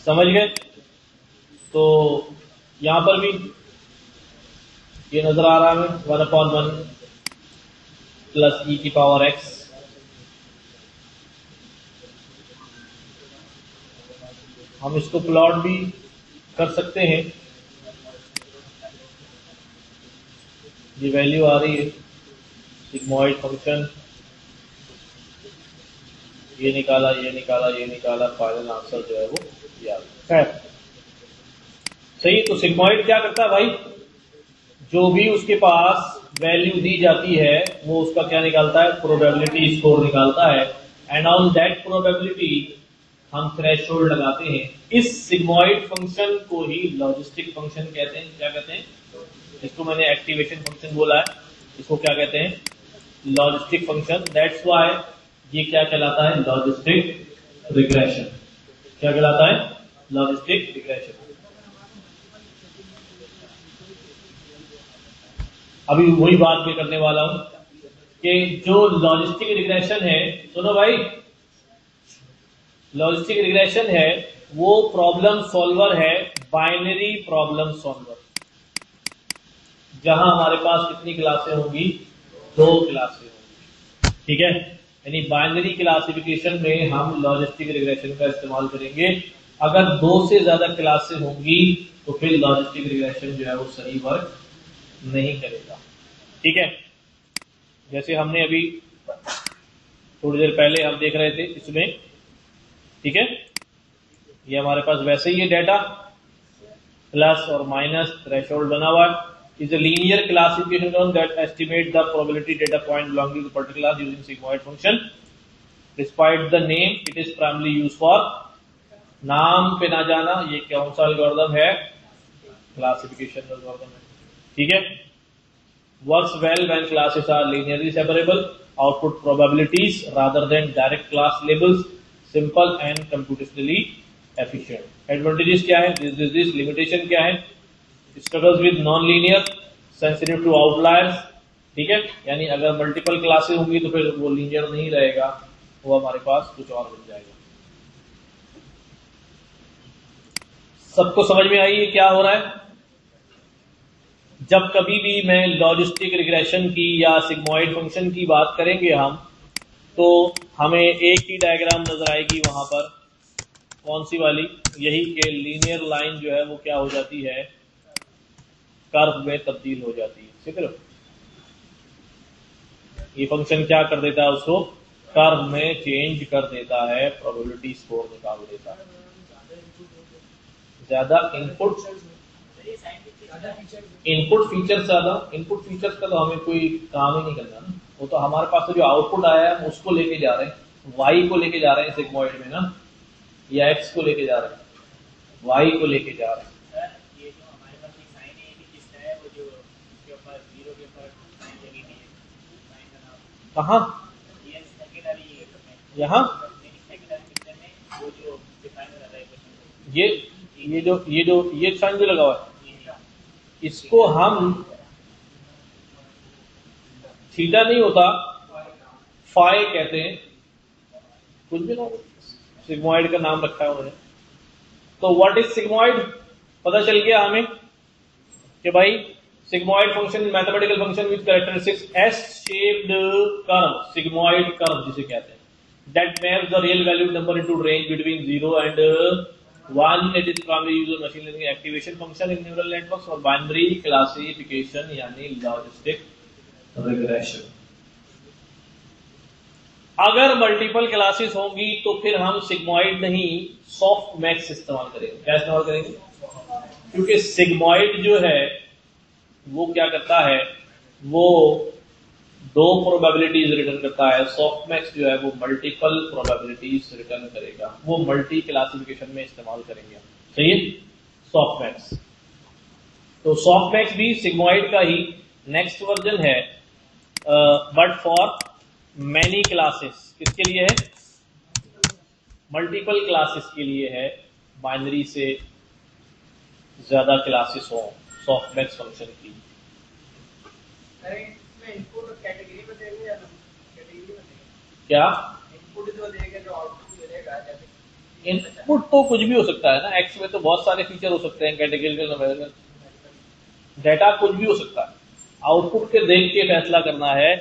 समझ गए? तो यहां पर भी ये नजर आ रहा है हमें, 1/1 प्लस e की पावर x। हम इसको प्लॉट भी कर सकते हैं। ये वैल्यू आ रही है सिग्मॉइड फंक्शन, ये निकाला, ये निकाला, ये निकाला, फाइनल आंसर जो है वो याद। खैर सही। तो सिग्मॉइड क्या करता है भाई, जो भी उसके पास वैल्यू दी जाती है वो उसका क्या निकालता है, प्रोबेबिलिटी स्कोर निकालता है। एंड ऑन दैट प्रोबेबिलिटी हम थ्रेशोल्ड लगाते हैं। इस सिग्मॉइड फंक्शन को ही लॉजिस्टिक फंक्शन कहते हैं। क्या कहते हैं? इसको मैंने एक्टिवेशन फंक्शन बोला है, इसको क्या कहते हैं? Logistic function. दैट्स व्हाई ये क्या कहलाता है? Logistic regression. क्या कहलाता है? Logistic regression. अभी वही बात मैं करने वाला हूं कि जो लॉजिस्टिक रिग्रेशन है, सुनो भाई, लॉजिस्टिक रिग्रेशन है वो प्रॉब्लम सॉल्वर है, बाइनरी प्रॉब्लम सॉल्वर। जहां हमारे पास कितनी क्लासें होंगी? 2 क्लासें होंगी। ठीक है, यानी बाइनरी क्लासिफिकेशन में हम लॉजिस्टिक रिग्रेशन का इस्तेमाल करेंगे। अगर 2 से ज्यादा क्लासें होंगी तो फिर लॉजिस्टिक रिग्रेशन जो है वो सही वर्क नहीं करेगा। ठीक है, जैसे हमने अभी थोड़ी देर पहले हम देख रहे थे इसमें। ठीक है, ये हमारे पास वैसे ही है डेटा, प्लस और माइनस थ्रेशोल्ड बना हुआ है। is a linear classification term that estimates the probability data point belonging to a particular class using sigmoid function. Despite the name, it is primarily used for, नाम पे ना जाना, ये कौन सा एल्गोरिथम है? क्लासिफिकेशन एल्गोरिथम है। ठीक है, works well when classes are linearly separable, output probabilities rather than direct class labels, simple and computationally efficient. Advantages क्या है? this limitation क्या है? Struggles with non-linear, sensitive to outliers। ठीक है, यानी अगर मल्टीपल क्लासेस होंगी तो फिर वो लीनियर नहीं रहेगा, वो हमारे पास कुछ और बन जाएगा। सबको समझ में आई क्या हो रहा है? जब कभी भी मैं लॉजिस्टिक रिग्रेशन की या सिग्मॉइड फंक्शन की बात करेंगे हम, तो हमें एक ही डायग्राम नजर आएगी वहां पर। कौन सी वाली? यही के लीनियर लाइन जो है वो क्या हो जाती है? कर्व में तब्दील हो जाती है। ठीक है, ये फंक्शन क्या कर देता है? उसको कर्व में चेंज कर देता है, प्रोबेबिलिटी स्कोर निकाल देता है। ज्यादा इनपुट फीचर्स ज्यादा, इनपुट फीचर्स का तो हमें कोई काम ही नहीं करना ना, वो तो हमारे पास तो जो आउटपुट आया है उसको लेके जा रहे हैं, वाई को लेके जा रहे हैं सिग्मॉइड में ना, या एक्स को लेके जा रहे हैं, वाई को लेके जा रहे हैं। ये जो हमारे पास एक साइन है, ये किसका है? वो जो उसके ऊपर 0 के ऊपर साइन लगी हुई है, साइन का नाम कहाँ? ये करके डाली है। यहाँ पिक्चर में वो जो डिफाइन हो रहा है क्वेश्चन ये साइन जो लगा हुआ है, इसको हम थीटा नहीं होता, फाई कहते हैं, कुछ भी ना, सिग्मोइड का नाम रखा है उन्होंने। तो व्हाट इज सिग्मोइड, पता चल गया हमें कि भाई sigmoid function mathematical function with characteristics S shaped curve, sigmoid curve जिसे कहते हैं, that maps the real valued number into range between 0 and 1. It is primarily used in machine learning activation function in neural networks और binary classification यानी logistic regression। अगर मल्टीपल क्लासेस होंगी तो फिर हम सिग्मोइड नहीं सॉफ्ट मैक्स इस्तेमाल करेंगे। क्या इस्तेमाल करेंगे? क्योंकि सिग्मोइड जो है वो क्या करता है, वो दो प्रोबेबिलिटीज रिटर्न करता है, सॉफ्ट मैक्स जो है वो मल्टीपल प्रोबेबिलिटीज रिटर्न करेगा, वो मल्टी क्लासिफिकेशन में इस्तेमाल करेंगे। सही है, सॉफ्ट मैक्स। तो सॉफ्ट मैक्स भी सिग्मोइड का ही नेक्स्ट वर्जन है, बट फॉर मैनी क्लासेस। किसके लिए है? मल्टीपल क्लासेस के लिए है, बाइनरी से ज्यादा क्लासेस हो सॉफ्ट मैक्स फंक्शन की। इनपुट कैटेगरी में देंगे या कैटेगरी में देंगे? क्या इनपुट जो देंगे, जो आउटपुट मिलेगा, इनपुट तो कुछ भी हो सकता है ना, एक्स में तो बहुत सारे फीचर हो सकते हैं, कैटेगरिकल डाटा कुछ भी हो सकता है। आउटपुट के देख के फैसला करना है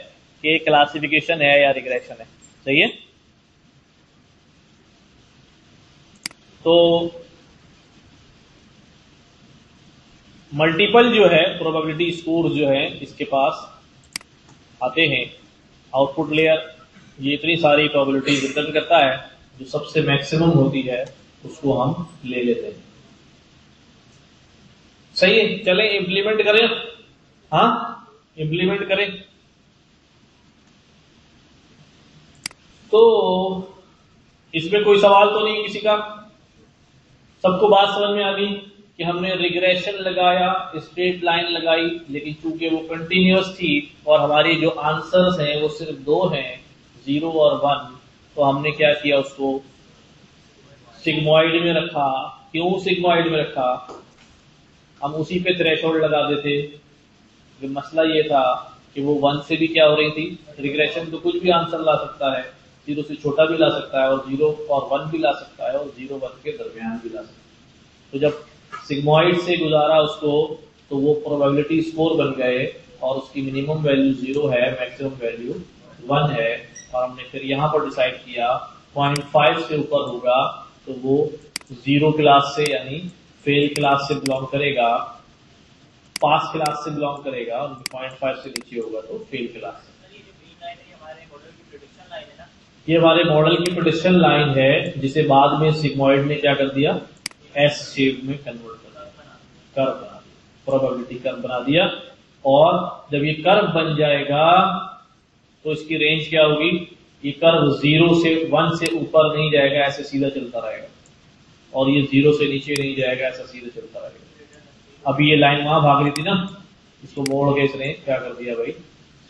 कि क्लासिफिकेशन है या रिग्रेशन है। सही है। तो मल्टीपल जो है प्रोबेबिलिटी स्कोर जो है इसके पास आते हैं, आउटपुट लेयर ये इतनी सारी प्रोबेबिलिटी रिटर्न करता है, जो सबसे मैक्सिमम होती है उसको हम ले लेते हैं। सही है, चलें इंप्लीमेंट करें। हाँ, इंप्लीमेंट करें। तो इसमें कोई सवाल तो नहीं किसी का? सबको बात समझ में आ गई कि हमने रिग्रेशन लगाया, स्ट्रेट लाइन लगाई, लेकिन चूंकि वो कंटिन्यूअस थी और हमारी जो आंसर्स हैं वो सिर्फ दो हैं, 0 और 1, तो हमने क्या किया, उसको सिग्मोइड में रखा। क्यों सिग्मोइड में रखा? हम उसी पे थ्रेशोल्ड लगा देते। मसला ये था कि वो 1 से भी क्या हो रही थी, रिग्रेशन तो कुछ भी आंसर ला सकता है, 0 से छोटा भी ला सकता है और 0 और 1 भी ला सकता है और 0-1 के दरमियान भी ला सकता है। तो जब सिग्मोइड से गुजारा उसको, तो वो प्रोबेबिलिटी स्कोर बन गए और उसकी मिनिमम वैल्यू 0 है, मैक्सिमम वैल्यू 1 है। और हमने फिर यहां पर डिसाइड किया 0.5 से ऊपर होगा तो वो 0 क्लास से यानी फेल क्लास से बिलोंग करेगा, पास क्लास से बिलोंग करेगा, और 0.5 से नीचे होगा तो फेल क्लास से। ये हमारे मॉडल की प्रेडिक्शन लाइन है, जिसे बाद में सिग्मोइड ने क्या कर दिया, एस शेप में कन्वर्ट कर दिया, कर्व बना दिया, प्रोबेबिलिटी कर्व बना दिया। और जब ये कर्व बन जाएगा तो इसकी रेंज क्या होगी, ये कर्व 0 से 1 से ऊपर नहीं जाएगा, ऐसे सीधा चलता रहेगा, और ये 0 से नीचे नहीं जाएगा, ऐसा सीधा चलता रहेगा। अभी ये लाइन वहां भाग रही थी ना, इसको मोड़ के इसने क्या कर दिया भाई,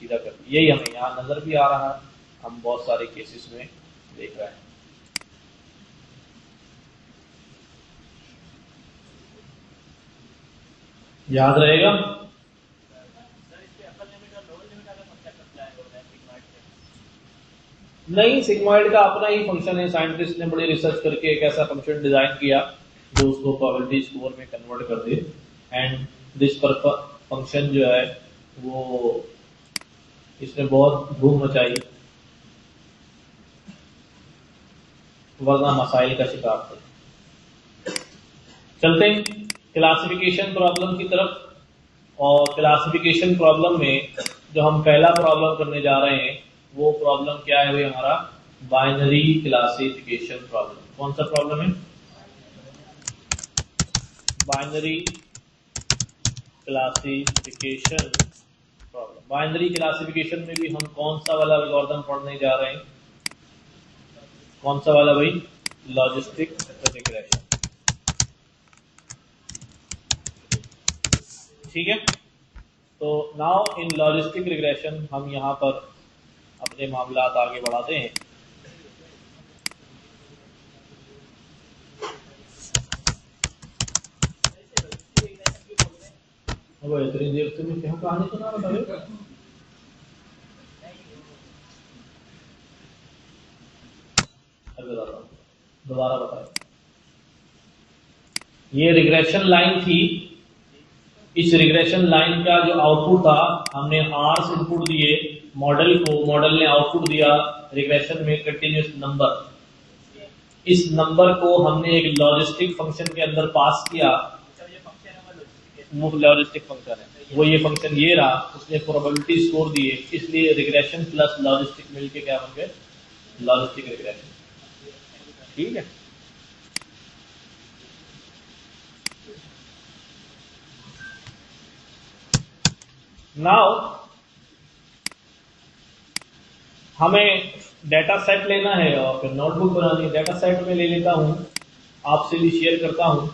सीधा कर दिया। यही हमें यहाँ नजर भी आ रहा है, हम बहुत सारे केसेस में देख रहे हैं। याद रहेगा? नहीं, सिग्मोइड का अपना ही फंक्शन है, साइंटिस्ट ने बड़ी रिसर्च करके एक ऐसा फंक्शन डिजाइन किया जो उसको प्रोबेबिलिटी स्कोर में कन्वर्ट कर दे। एंड दिस फंक्शन जो है वो इसने बहुत धूम मचाई, वरना मसाइल का शिकार थे। चलते हैं क्लासिफिकेशन प्रॉब्लम की तरफ। और क्लासिफिकेशन प्रॉब्लम में जो हम पहला प्रॉब्लम करने जा रहे हैं वो प्रॉब्लम क्या है भाई, हमारा बाइनरी क्लासिफिकेशन प्रॉब्लम। कौन सा प्रॉब्लम है? Binary classification problem. Binary classification में भी हम कौन सा वाला एल्गोरिथम पढ़ने जा रहे हैं? कौन सा वाला भाई? Logistic regression. ठीक है। तो नाउ इन लॉजिस्टिक रिग्रेशन हम यहां पर अपने मामलात आगे बढ़ाते हैं। वो इतनी देर से मैं क्यों कहानी सुना रहा था? दोबारा बताओ। ये रिग्रेशन लाइन थी। इस रिग्रेशन लाइन का जो आउटपुट था, हमने आर्स इनपुट दिए मॉडल को, मॉडल ने आउटपुट दिया रिग्रेशन में कंटिन्यूस नंबर। इस नंबर को हमने एक लॉजिस्टिक फंक्शन के अंदर पास किया। वो लॉजिस्टिक फंक्शन है, वो ये फंक्शन ये रहा, उसने प्रोबेबिलिटी स्कोर दिए, इसलिए रिग्रेशन प्लस लॉजिस्टिक मिलके क्या बन गए? Logistic regression. ठीक है। नाउ हमें डेटा सेट लेना है और फिर नोटबुक बनानी है। डेटा सेट में ले लेता हूं, आपसे भी शेयर करता हूं।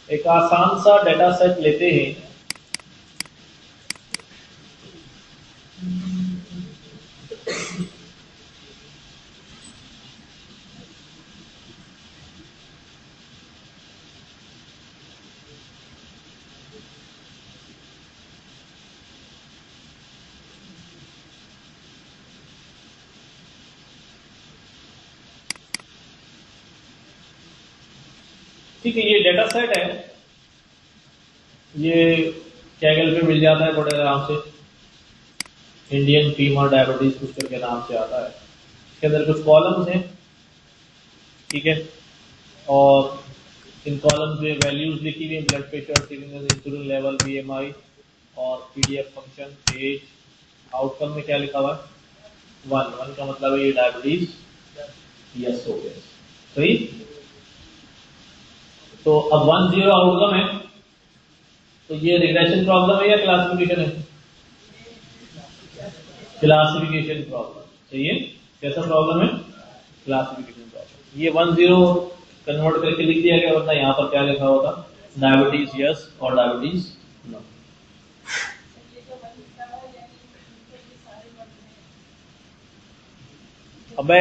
एक आसान सा डेटा सेट लेते हैं। ठीक है, ये डेटा सेट है, ये कैगल पे मिल जाता है बड़े आराम से। इंडियन फीमर डायबिटीज कुछ करके नाम से आता है। इसके अंदर कुछ कॉलम्स हैं, ठीक है, और इन कॉलम्स में वैल्यूज लिखी हुई है, blood pressure, insulin level, BMI और पीडीएफ फंक्शन, एज। आउटकम में क्या लिखा हुआ है? 1 का मतलब है ये डायबिटीज यस हो गया। सही। तो अब 10 आउटकम है, तो ये रिग्रेशन प्रॉब्लम है या क्लासिफिकेशन है? Classification problem. सही है। कैसा प्रॉब्लम है? Classification problem. ये 10 कन्वर्ट करके लिख दिया गया, वरना यहाँ पर क्या लिखा होता? डायबिटीज यस और डायबिटीज नो। अबे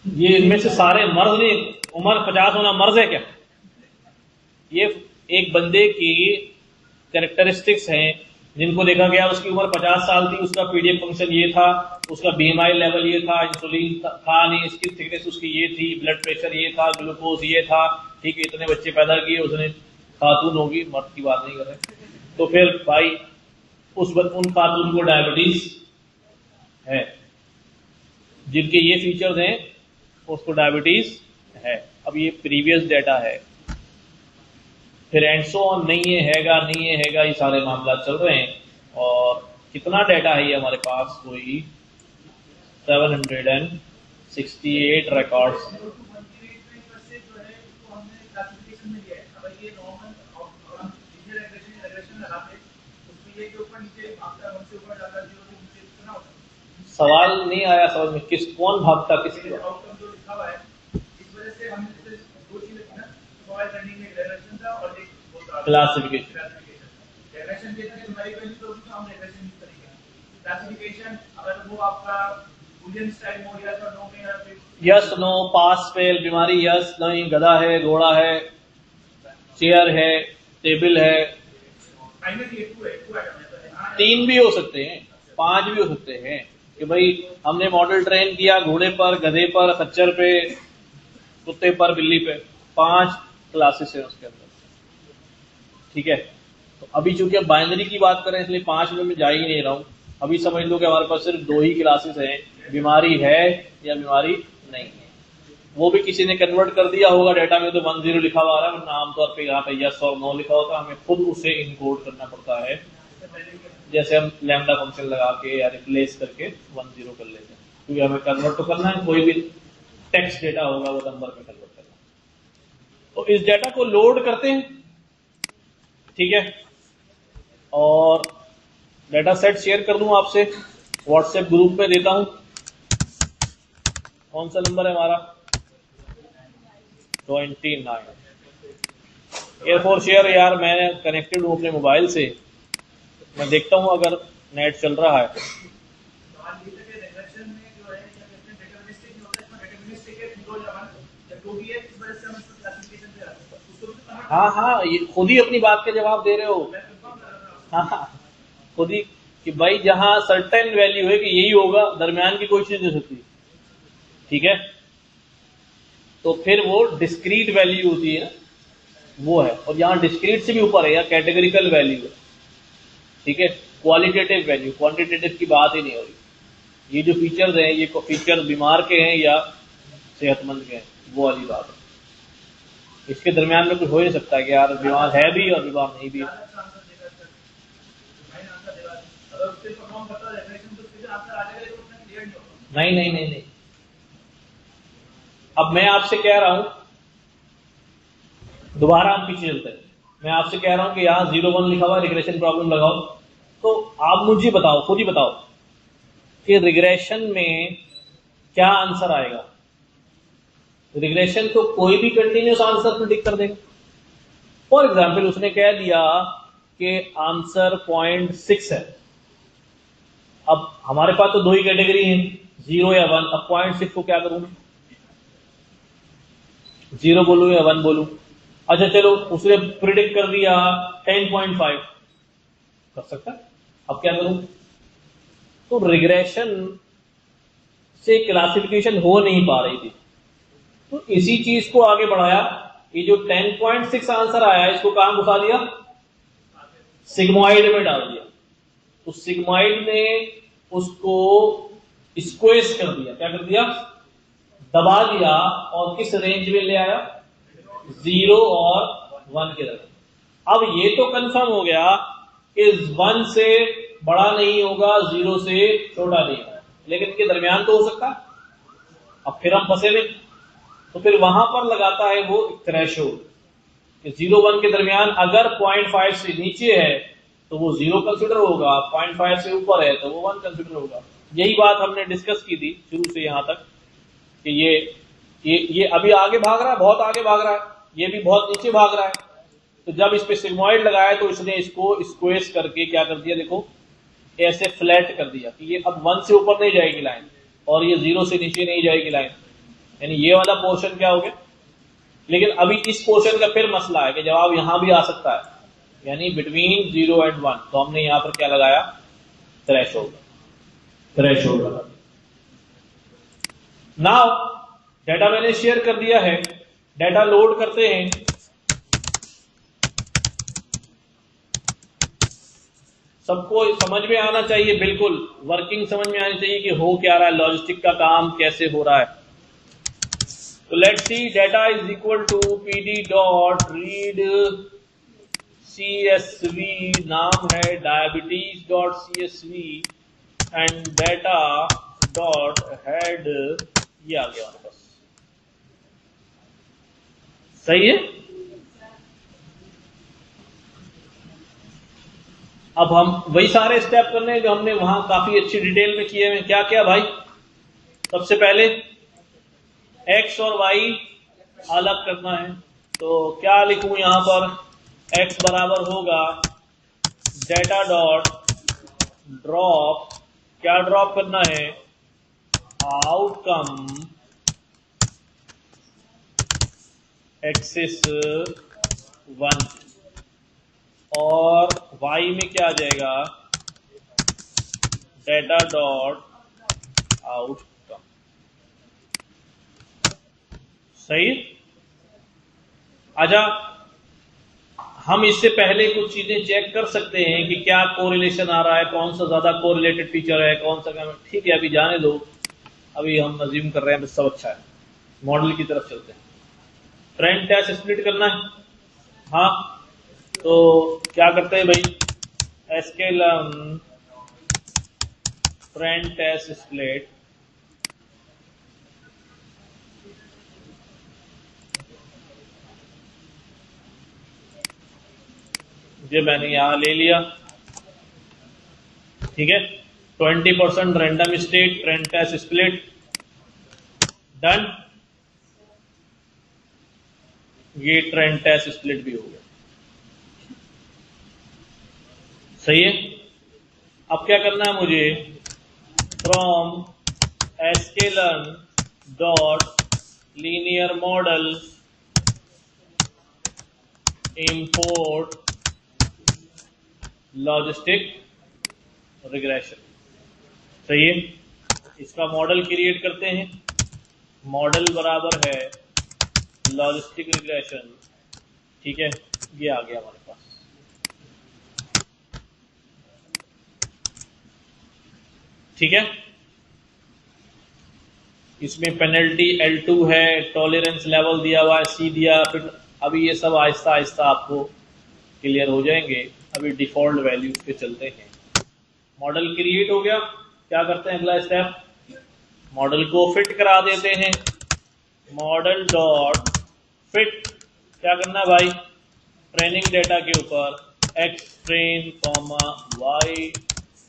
ये इनमें से सारे मर्ज नहीं, उम्र 50 होना मर्ज है क्या? ये एक बंदे की कैरेक्टरिस्टिक्स हैं जिनको देखा गया, उसकी उम्र 50 साल थी, उसका पीडीएफ फंक्शन ये था, उसका बीएमआई लेवल ये था, इंसुलिन था नहीं, इसकी थिकनेस उसकी ये थी, ब्लड प्रेशर ये था, ग्लूकोज ये था। ठीक है, इतने बच्चे पैदा किए उसने, खातून होगी, मर्द की बात नहीं कर रहे। तो फिर भाई उन खातून को डायबिटीज है, जिनके ये फीचर्स हैं उसको डायबिटीज है। अब ये प्रीवियस डाटा है, फिर एंड सो ऑन, नहीं है, हैगा, ये सारे मामला चल रहे हैं। और कितना डाटा है ये हमारे पास? कोई 768 रिकॉर्ड्स। सवाल नहीं आया समझ में, कौन भागता किसकी? Classification. Yes no, pass fail, बीमारी यस नहीं, गधा है, घोड़ा है, चेयर है, टेबल है। 3 भी हो सकते हैं, 5 भी हो सकते हैं कि भाई हमने मॉडल ट्रेन किया घोड़े पर, गधे पर, खच्चर पे, कुत्ते पर, बिल्ली पे। 5 क्लासेस है उसके अंदर। ठीक है। तो अभी चूंकि अब बाइनरी की बात करें इसलिए 5 में मैं जा ही नहीं रहा हूं। अभी समझ लो कि हमारे पास सिर्फ 2 ही क्लासेस हैं, बीमारी है या बीमारी नहीं है। वो भी किसी ने कन्वर्ट कर दिया होगा डाटा में, तो 10 लिखा हुआ आ रहा है, वरना आमतौर पर यहाँ पे यस और नो लिखा होता है, हमें खुद उसे इनकोड करना पड़ता है। जैसे हम लैम्डा फंक्शन लगा के या रिप्लेस करके 10 कर लेते हैं, क्योंकि हमें कन्वर्ट तो करना है, कोई भी टेक्स्ट डेटा होगा वो नंबर में कन्वर्ट करना। तो इस डेटा को लोड करते हैं, ठीक है, और डेटा सेट शेयर कर दूं आपसे, व्हाट्सएप ग्रुप पे देता हूं। कौन सा नंबर है हमारा? 29। एयरफोर शेयर यार, मैं कनेक्टेड हूं अपने मोबाइल से, मैं देखता हूं अगर नेट चल रहा है। हाँ हाँ, ये खुद ही अपनी बात का जवाब दे रहे हो। हाँ हाँ, खुद ही कि भाई जहां सर्टेन वैल्यू है कि यही होगा, दरमियान की कोई चीज नहीं हो सकती, ठीक है। तो फिर वो डिस्क्रीट वैल्यू होती है, वो है। और यहाँ डिस्क्रीट से भी ऊपर है, या कैटेगरिकल वैल्यू है, ठीक है। क्वालिटेटिव वैल्यू, क्वांटिटेटिव की बात ही नहीं हो रही। ये जो फीचर्स हैं, ये फीचर बीमार के हैं या सेहतमंद के हैं, वो वाली बात है। इसके दरमियान में कुछ हो ही नहीं सकता कि यार बीमार है भी और बीमार नहीं भी है। नहीं नहीं नहीं नहीं, अब मैं आपसे कह रहा हूं, दोबारा हम पीछे चलते हैं। मैं आपसे कह रहा हूं कि यहां 0 1 लिखा हुआ है, रिग्रेशन प्रॉब्लम लगाओ। तो आप मुझे बताओ, खुद ही बताओ कि रिग्रेशन में क्या आंसर आएगा। रिग्रेशन तो कोई भी कंटिन्यूस आंसर प्रिडिक्ट कर देगा। फॉर एग्जाम्पल उसने कह दिया कि आंसर 0.6 है। अब हमारे पास तो दो ही कैटेगरी है, 0 या 1। अब 0.6 को क्या करूं मैं, 0 बोलूं या 1 बोलूं? अच्छा चलो, उसने प्रिडिक्ट कर दिया 10.5, कर सकता है। अब क्या करूं? तो रिग्रेशन से क्लासिफिकेशन हो नहीं पा रही थी, तो इसी चीज को आगे बढ़ाया। ये जो 10.6 आंसर आया, इसको कहां घुसा दिया? सिग्मॉइड में डाल दिया। तो सिग्मॉइड ने उसको स्क्वेज कर दिया। क्या कर दिया? दबा दिया। और किस रेंज में ले आया? 0 और 1 के दरमियान। अब ये तो कंफर्म हो गया कि 1 से बड़ा नहीं होगा, 0 से छोटा नहीं होगा, लेकिन इनके दरमियान तो हो सकता है। अब फिर हम फंसे नहीं, तो फिर वहां पर लगाता है वो थ्रेशोल्ड कि 0 1 के दरमियान अगर 0.5 से नीचे है तो वो 0 कंसिडर होगा, 0.5 से ऊपर है तो वो 1 कंसिडर होगा। यही बात हमने डिस्कस की थी शुरू से यहां तक कि ये अभी आगे भाग रहा है, बहुत आगे भाग रहा है, ये भी बहुत नीचे भाग रहा है। तो जब इस पे सिग्मॉइड लगाया तो इसने इसको स्क्वेज करके क्या कर दिया, देखो ऐसे फ्लैट कर दिया कि ये अब 1 से ऊपर नहीं जाएगी लाइन और ये 0 से नीचे नहीं जाएगी लाइन, यानी ये वाला पोर्शन क्या हो गया। लेकिन अभी इस पोर्शन का फिर मसला है कि जवाब यहां भी आ सकता है, यानी बिटवीन 0 एंड 1। तो हमने यहां पर क्या लगाया? थ्रेशोल्ड। थ्रेशोल्ड लगा। नाउ डाटा मैंने शेयर कर दिया है, डाटा लोड करते हैं। सबको समझ में आना चाहिए, बिल्कुल वर्किंग समझ में आनी चाहिए कि हो क्या रहा है, लॉजिस्टिक का काम कैसे हो रहा है। तो let's see, data is equal to PD dot read CSV, नाम है diabetes dot CSV, and data dot head, ये आ गया हमारे पास। सही है। अब हम वही सारे स्टेप करने हैं जो हमने वहां काफी अच्छी डिटेल में किए हैं। क्या क्या भाई? सबसे पहले x और y अलग करना है। तो क्या लिखूं यहां पर? x बराबर होगा डाटा डॉट ड्रॉप, क्या ड्रॉप करना है? आउटकम एक्सिस 1, और y में क्या आ जाएगा? Data dot outcome. सही। आजा, हम इससे पहले कुछ चीजें चेक कर सकते हैं कि क्या कोरिलेशन आ रहा है, कौन सा ज्यादा कोरिलेटेड फीचर है, कौन सा क्या। ठीक है, अभी जाने दो, अभी हम अज्यूम कर रहे हैं सब अच्छा है। मॉडल की तरफ चलते हैं। फ्रंट टैच स्प्लिट करना है। हाँ, तो क्या करते हैं भाई? एसकेलम फ्रंट टैच स्प्लिट, ये मैंने यहां ले लिया, ठीक है। 20% रैंडम स्टेट फ्रंट टैच स्प्लिट, डन। ये ट्रेंड टैच स्प्लिट भी हो गया। सही है। अब क्या करना है मुझे? From sklearn dot linear model import logistic regression. सही है, इसका मॉडल क्रिएट करते हैं। मॉडल बराबर है लॉजिस्टिक रिग्रेशन। ठीक है, ये आ गया हमारे पास। ठीक है, इसमें पेनल्टी L2 है, टॉलरेंस लेवल दिया हुआ है C दिया, फिर अभी ये सब आहिस्ता आहिस्ता आपको क्लियर हो जाएंगे। अभी डिफॉल्ट वैल्यूज पे चलते हैं। मॉडल क्रिएट हो गया, क्या करते हैं अगला स्टेप, मॉडल को फिट करा देते हैं। मॉडल डॉट फिट, क्या करना है भाई, ट्रेनिंग डेटा के ऊपर x train comma y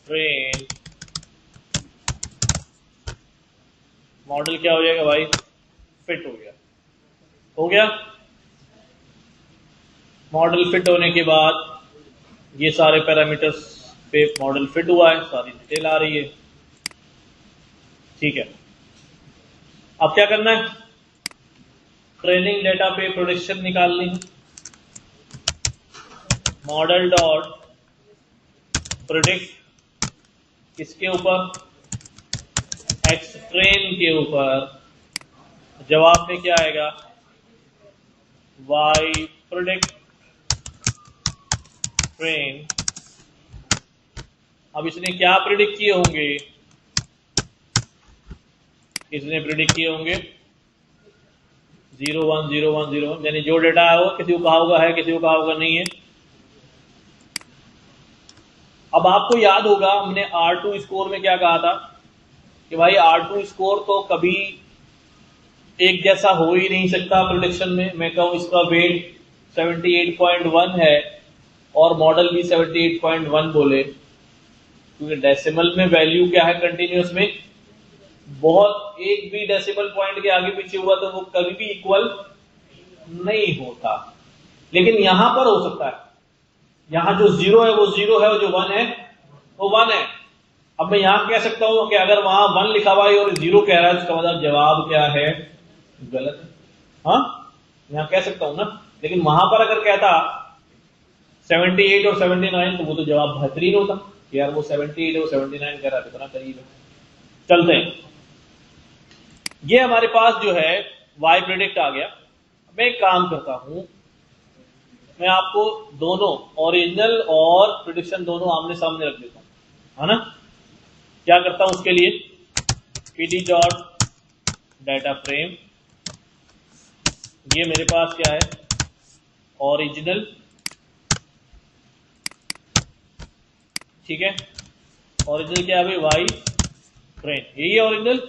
train, model क्या हो जाएगा भाई, फिट हो गया। हो गया, मॉडल फिट होने के बाद ये सारे पैरामीटर्स पे मॉडल फिट हुआ है, सारी डिटेल आ रही है। ठीक है, अब क्या करना है, ट्रेनिंग डेटा पे प्रेडिक्शन निकालनी है। मॉडल डॉट प्रेडिक्ट किसके ऊपर, एक्स ट्रेन के ऊपर, जवाब में क्या आएगा, वाई प्रेडिक्ट ट्रेन। अब इसने क्या प्रिडिक्ट किए होंगे, इसने प्रिडिक्ट किए होंगे 0 1 0 1 0 1, यानी जो डेटा है वो किसी को कहा होगा है, किसी को कहा होगा नहीं है। अब आपको याद होगा हमने R2 स्कोर में क्या कहा था कि भाई R2 स्कोर तो कभी एक जैसा हो ही नहीं सकता प्रेडिक्शन में। मैं कहूं इसका वेट 78.1 है और मॉडल भी 78.1 बोले, क्योंकि डेसिमल में वैल्यू क्या है कंटिन्यूअस में, बहुत एक भी डेसिमल पॉइंट के आगे पीछे हुआ तो वो कभी भी इक्वल नहीं होता। लेकिन यहां पर हो सकता है, यहां जो 0 है वो 0 है और जो 1 है वो 1 है। अब मैं यहां कह सकता हूं कि अगर वहां 1 लिखा हुआ है और 0 कह रहा है, उसका मतलब जवाब क्या है, गलत है। हाँ, यहां कह सकता हूं ना, लेकिन वहां पर अगर कहता 78 और 79 तो वो तो जवाब बेहतरीन होता कि यार वो 78 और 79 कह रहा है, कितना करीब है। चलते हैं, ये हमारे पास जो है वाई प्रेडिक्ट आ गया। मैं एक काम करता हूं, मैं आपको दोनों ओरिजिनल और प्रेडिक्शन दोनों आमने सामने रख देता हूं, है ना। क्या करता हूं उसके लिए, pd डॉट डाटा फ्रेम, ये मेरे पास क्या है, ओरिजिनल। ठीक है, ओरिजिनल क्या है भाई, वाई ट्रेन, यही है ओरिजिनल।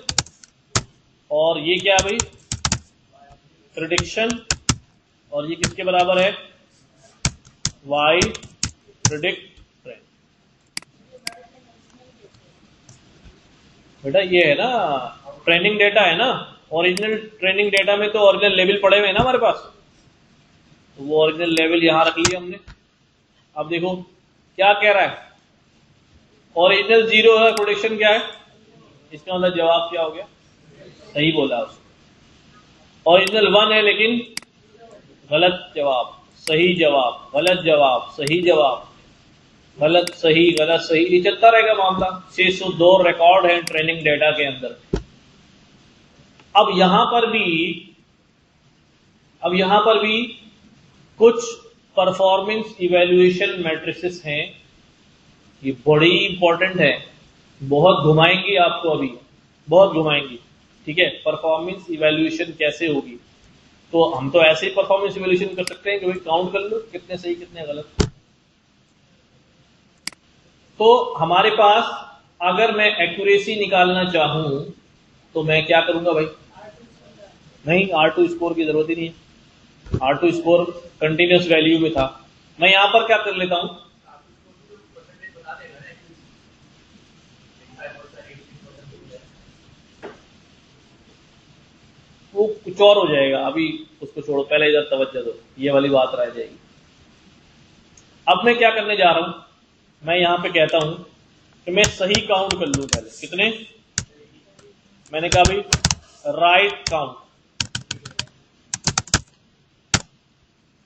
और ये क्या है भाई, प्रेडिक्शन, और ये किसके बराबर है, वाई प्रेडिक्ट ट्रेन। बेटा ये है ना ट्रेनिंग डेटा है ना, ओरिजिनल ट्रेनिंग डेटा में तो ओरिजिनल लेवल पड़े हुए हैं ना हमारे पास, तो वो ओरिजिनल लेवल यहां रख लिया हमने। अब देखो क्या कह रहा है, ओरिजिनल 0 है, प्रेडिक्शन क्या है, इसका मतलब जवाब क्या हो गया, सही बोला उसने। ओरिजिनल 1 है लेकिन गलत जवाब, सही जवाब, गलत जवाब, सही जवाब, गलत सही, गलत सही, ये चलता रहेगा मामला। 602 रिकॉर्ड है ट्रेनिंग डेटा के अंदर। अब यहां पर भी कुछ परफॉर्मेंस इवैल्यूएशन मैट्रिसेस हैं, ये बड़ी इंपॉर्टेंट है, बहुत घुमाएंगी आपको, अभी बहुत घुमाएंगी। ठीक है, परफॉर्मेंस इवैल्यूएशन कैसे होगी, तो हम तो ऐसे ही परफॉर्मेंस इवैल्यूएशन कर सकते हैं कि भाई काउंट कर लो कितने सही कितने गलत। तो हमारे पास अगर मैं एक्यूरेसी निकालना चाहूं तो मैं क्या करूंगा भाई, नहीं R2 स्कोर की जरूरत ही नहीं है, R2 स्कोर कंटिन्यूअस वैल्यू में था। मैं यहां पर क्या कर लेता हूं, वो कुछ और हो जाएगा, अभी उसको छोड़ो, पहले इधर तवज्जो दो, ये वाली बात रह जाएगी। अब मैं क्या करने जा रहा हूं, मैं यहां पे कहता हूं कि मैं सही काउंट कर लूं। पहले कितने, मैंने कहा भाई राइट काउंट,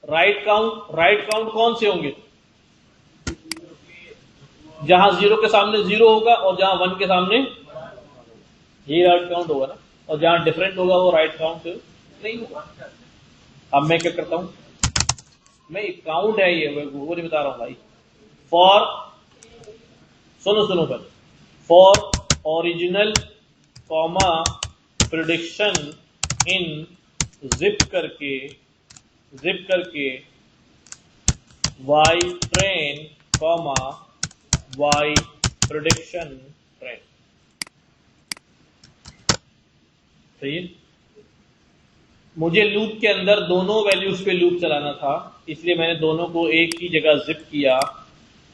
राइट काउंट कौन से होंगे? जहां 0 के सामने 0 होगा और जहां 1 के सामने, यही राइट काउंट होगा ना। और जहां डिफरेंट होगा वो राइट काउंट नहीं होगा। अब मैं क्या करता हूं, मैं काउंट है ये, वो नहीं बता रहा हूं भाई। फॉर, सुनो पर, फॉर ओरिजिनल कॉमा प्रिडिक्शन इन जिप करके Y train comma Y prediction train. सही है। मुझे लूप के अंदर दोनों वैल्यूज पे लूप चलाना था, इसलिए मैंने दोनों को एक ही जगह जिप किया।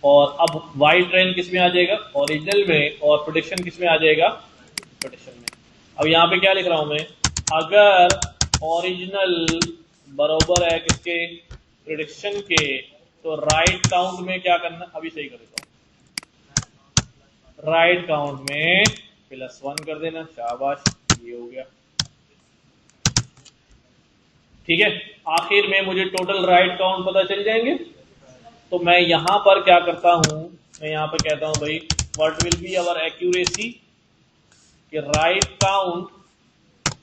और अब वाई ट्रेन किस में आ जाएगा? ओरिजिनल में। और प्रिडिक्शन किस में आ जाएगा? प्रिडिक्शन में। अब यहां पे क्या लिख रहा हूं मैं? अगर ओरिजिनल बराबर है किसके? प्रिडिक्शन के, तो राइट काउंट में क्या करना? अभी सही कर देता हूं। राइट काउंट में +1 कर देना। शाबाश, ये हो गया। ठीक है। आखिर में मुझे टोटल राइट काउंट पता चल जाएंगे। तो मैं यहां पर क्या करता हूं, मैं यहां पर कहता हूं भाई what will be our accuracy, कि right count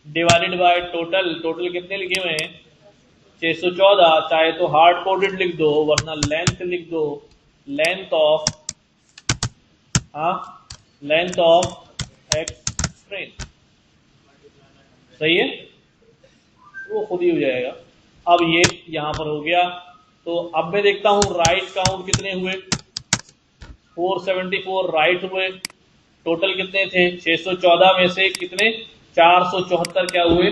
divided by total. Total कितने लिखे हुए हैं? 614। चाहे तो हार्ड कोडेड लिख दो, वरना लेंथ लिख दो। Length of x train. सही है, वो खुद ही हो जाएगा। अब ये यहां पर हो गया। तो अब मैं देखता हूं राइट काउंट कितने हुए? 474 राइट हुए। टोटल कितने थे? 614 में से कितने? 474 क्या हुए?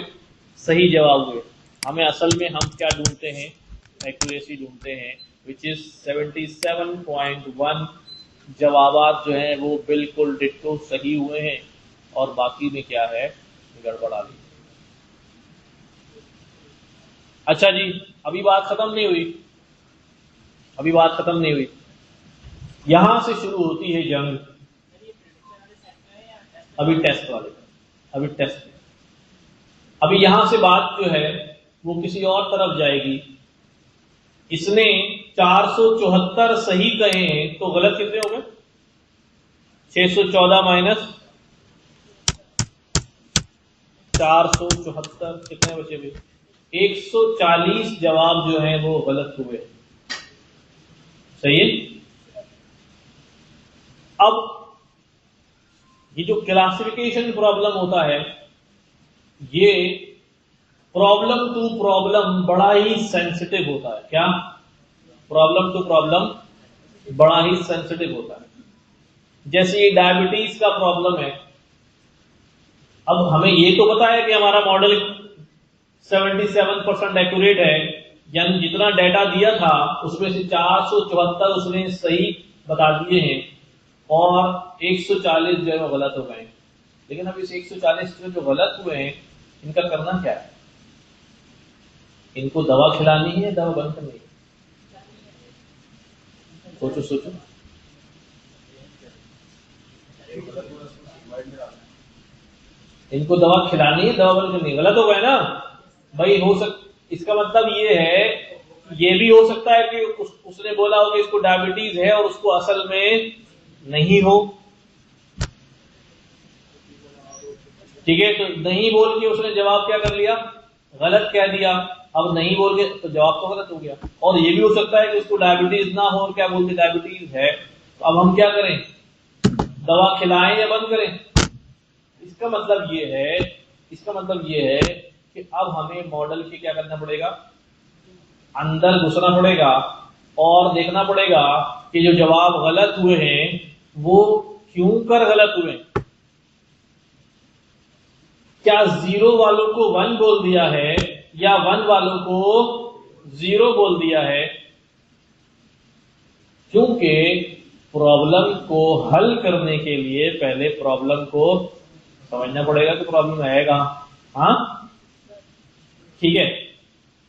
सही जवाब हुए। हमें असल में हम क्या ढूंढते हैं? एक्यूरेसी ढूंढते हैं, विच इज 77.1। जवाबात जो हैं वो बिल्कुल डिट्टो सही हुए हैं, और बाकी में क्या है? गड़बड़ा ली। अच्छा जी, अभी बात खत्म नहीं हुई। यहां से शुरू होती है जंग। अभी टेस्ट। अभी यहां से बात जो है वो किसी और तरफ जाएगी। इसने 474 सही कहे हैं, तो गलत कितने हो गए? 614 माइनस 474 कितने बचे भाई? 140 जवाब जो है वो गलत हुए। सही है। अब ये जो क्लासिफिकेशन प्रॉब्लम होता है, ये प्रॉब्लम टू प्रॉब्लम बड़ा ही सेंसिटिव होता है। क्या? प्रॉब्लम टू प्रॉब्लम बड़ा ही सेंसिटिव होता है। जैसे ये डायबिटीज का प्रॉब्लम है। अब हमें ये तो पता है कि हमारा मॉडल 77% एक्यूरेट है, यानी जितना डाटा दिया था उसमें से 474 उसने सही बता दिए हैं, और 140 जो है गलत हो गए। लेकिन अब इस 140 जो गलत हुए हैं, इनका करना क्या है? इनको दवा खिलानी है या दवा बंद करनी है? सोचो। इनको दवा खिलानी है, दवा बंद करनी है। गलत हो गए ना भाई। इसका मतलब ये है, ये भी हो सकता है कि उसने बोला हो कि इसको डायबिटीज है और उसको असल में नहीं हो। ठीक है, तो नहीं बोल के उसने जवाब क्या कर लिया? गलत कह दिया। अब नहीं बोल के तो जवाब तो गलत हो गया। और ये भी हो सकता है कि उसको डायबिटीज ना हो और क्या बोलते डायबिटीज है। तो अब हम क्या करें? दवा खिलाएं या बंद करें? इसका मतलब ये है कि अब हमें मॉडल के क्या करना पड़ेगा? अंदर घुसना पड़ेगा और देखना पड़ेगा कि जो जवाब गलत हुए हैं वो क्यों कर गलत हुए। क्या 0 वालों को 1 बोल दिया है या 1 वालों को 0 बोल दिया है? क्योंकि प्रॉब्लम को हल करने के लिए पहले प्रॉब्लम को समझना पड़ेगा कि प्रॉब्लम है कहां। हाँ, ठीक है,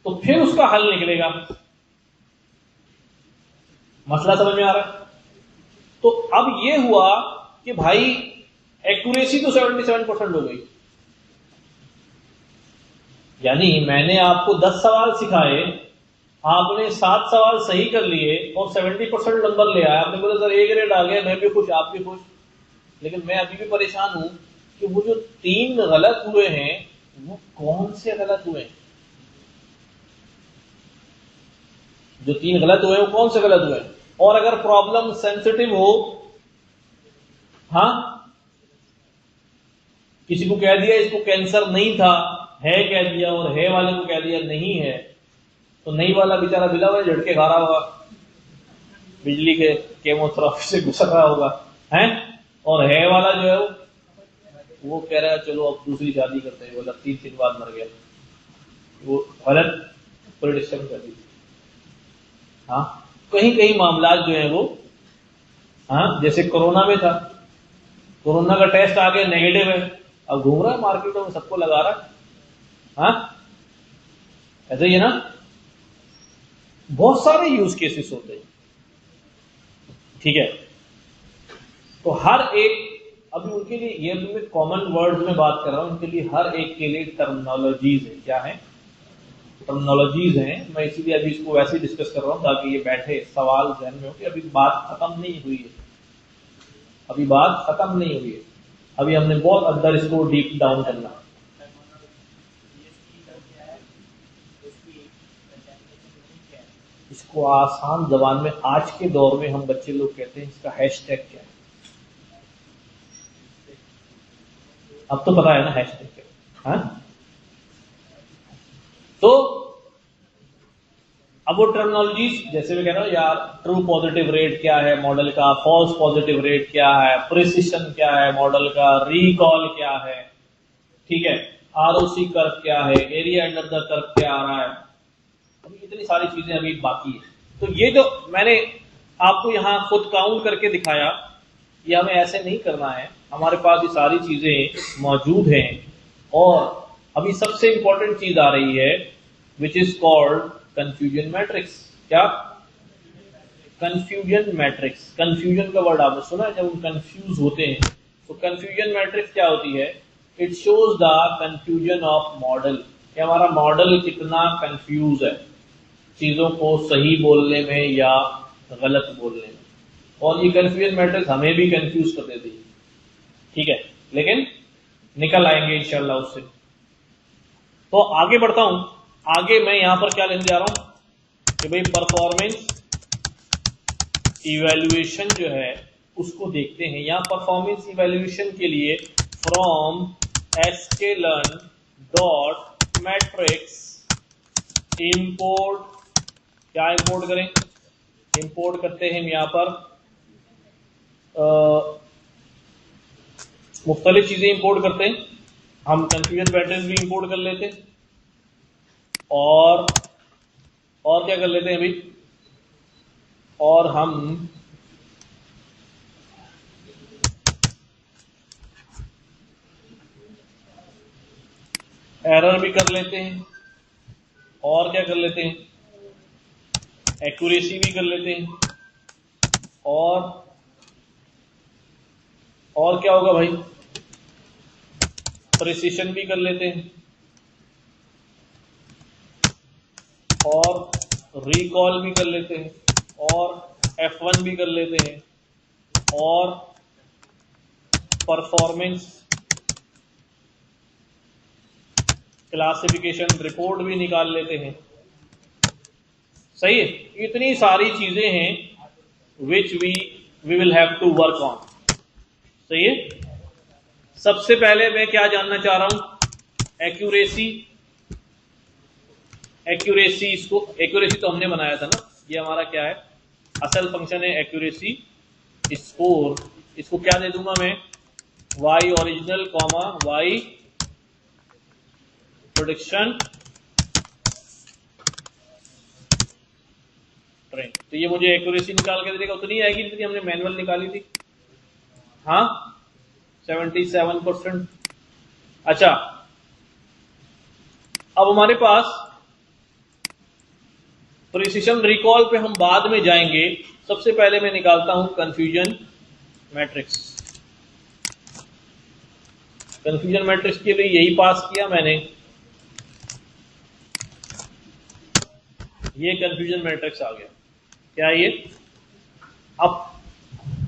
तो फिर उसका हल निकलेगा। मसला समझ में आ रहा है? तो अब ये हुआ कि भाई एक्यूरेसी तो 77% हो गई, यानी मैंने आपको 10 सवाल सिखाए, आपने 7 सवाल सही कर लिए और 70% नंबर ले आया, आपने बोला सर ए ग्रेड आ गया, मैं भी खुश, आप भी खुश। लेकिन मैं अभी भी परेशान हूं कि वो जो 3 गलत हुए हैं वो कौन से गलत हुए हैं? जो 3 गलत हुए वो कौन से गलत हुए? और अगर प्रॉब्लम सेंसिटिव हो, हाँ, किसी को कह दिया इसको कैंसर नहीं था, है कह दिया, और है वाले को कह दिया नहीं है, तो नहीं वाला बेचारा बिला हुआ झटके खा रहा होगा, बिजली के केमोथेरेपी से गुजर रहा होगा, है। और है वाला जो है वो कह रहा है चलो अब दूसरी शादी करते हैं, बोला 3 दिन बाद मर गया। वो गलत प्रेडिक्शन कर दी। हाँ, कहीं कहीं मामला जो है वो, हाँ, जैसे कोरोना में था, कोरोना का टेस्ट आ गया नेगेटिव है, अब घूम रहा है मार्केटों में, सबको लगा रहा है, हाँ, ऐसा ही है ना। बहुत सारे यूज केसेस होते हैं, ठीक है। तो हर एक, अभी उनके लिए, ये अभी मैं कॉमन वर्ड्स में बात कर रहा हूं, उनके लिए हर एक के लिए टर्मिनोलॉजीज है। क्या है? टर्मिनोलॉजीज हैं। मैं इसीलिए अभी इसको वैसे ही डिस्कस कर रहा हूं ताकि ये बैठे सवाल जहन में हो कि अभी बात खत्म नहीं हुई है, अभी बात खत्म नहीं हुई है, अभी हमने बहुत अंदर इसको डीप डाउन करना। इसको आसान जबान में आज के दौर में हम बच्चे लोग कहते हैं, इसका हैशटैग क्या है? अब तो पता है ना हैशटैग क्या? हाँ, तो अब वो टर्मिनोलॉजीज, जैसे मैं कह रहा हूं यार, ट्रू पॉजिटिव रेट क्या है मॉडल का, फॉल्स पॉजिटिव रेट क्या है, प्रिसिशन क्या है मॉडल का, रिकॉल क्या है, ठीक है, आरओसी कर्व क्या है, एरिया अंडर द कर्व क्या आ रहा है, अभी इतनी सारी चीजें अभी बाकी है। तो ये जो मैंने आपको यहां खुद काउंट करके दिखाया, ये हमें ऐसे नहीं करना है, हमारे पास ये सारी चीजें मौजूद हैं। और अभी सबसे इंपॉर्टेंट चीज आ रही है which is called confusion matrix. क्या? Confusion matrix. कंफ्यूजन का वर्ड आपने सुना है, जब हम कंफ्यूज होते हैं तो कंफ्यूजन मैट्रिक्स क्या होती है? It shows the confusion of model, कि हमारा मॉडल कितना कंफ्यूज है चीजों को सही बोलने में या गलत बोलने में। और ये कंफ्यूजन मैट्रिक्स हमें भी कंफ्यूज कर देती है, ठीक है, लेकिन निकल आएंगे इंशाल्लाह उससे। तो आगे बढ़ता हूं। आगे मैं यहां पर क्या लेने जा रहा हूं कि भाई परफॉर्मेंस इवैल्यूएशन जो है उसको देखते हैं। यहां परफॉर्मेंस इवैल्यूएशन के लिए from sklearn dot matrix import, क्या इंपोर्ट करें? इंपोर्ट करते हैं हम यहां पर मुख्तलिफ चीजें इंपोर्ट करते हैं। हम कंफ्यूजन पैटर्न भी इंपोर्ट कर लेते हैं, और क्या कर लेते हैं अभी, और हम एरर भी कर लेते हैं, और क्या कर लेते हैं, एक्यूरेसी भी कर लेते हैं, और क्या होगा भाई, प्रिसिशन भी कर लेते हैं, और रिकॉल भी कर लेते हैं, और F1 भी कर लेते हैं, और परफॉर्मेंस क्लासिफिकेशन रिपोर्ट भी निकाल लेते हैं। सही है, इतनी सारी चीजें हैं which we will have to work on. सही है। सबसे पहले मैं क्या जानना चाह रहा हूं, एक्यूरेसी। एक्यूरेसी, इसको एक्यूरेसी तो हमने बनाया था ना, ये हमारा क्या है, असल फंक्शन है एक्यूरेसी स्कोर। इसको क्या दे दूंगा मैं, y original comma y prediction train. तो ये मुझे एक्यूरेसी निकाल के देगा, उतनी आएगी जितनी हमने मैनुअल निकाली थी। हाँ, 77%। अच्छा, अब हमारे पास प्रिसिशन रिकॉल पे हम बाद में जाएंगे। सबसे पहले मैं निकालता हूं कंफ्यूजन मैट्रिक्स। कंफ्यूजन मैट्रिक्स के लिए यही पास किया मैंने, ये कंफ्यूजन मैट्रिक्स आ गया। क्या ये? अब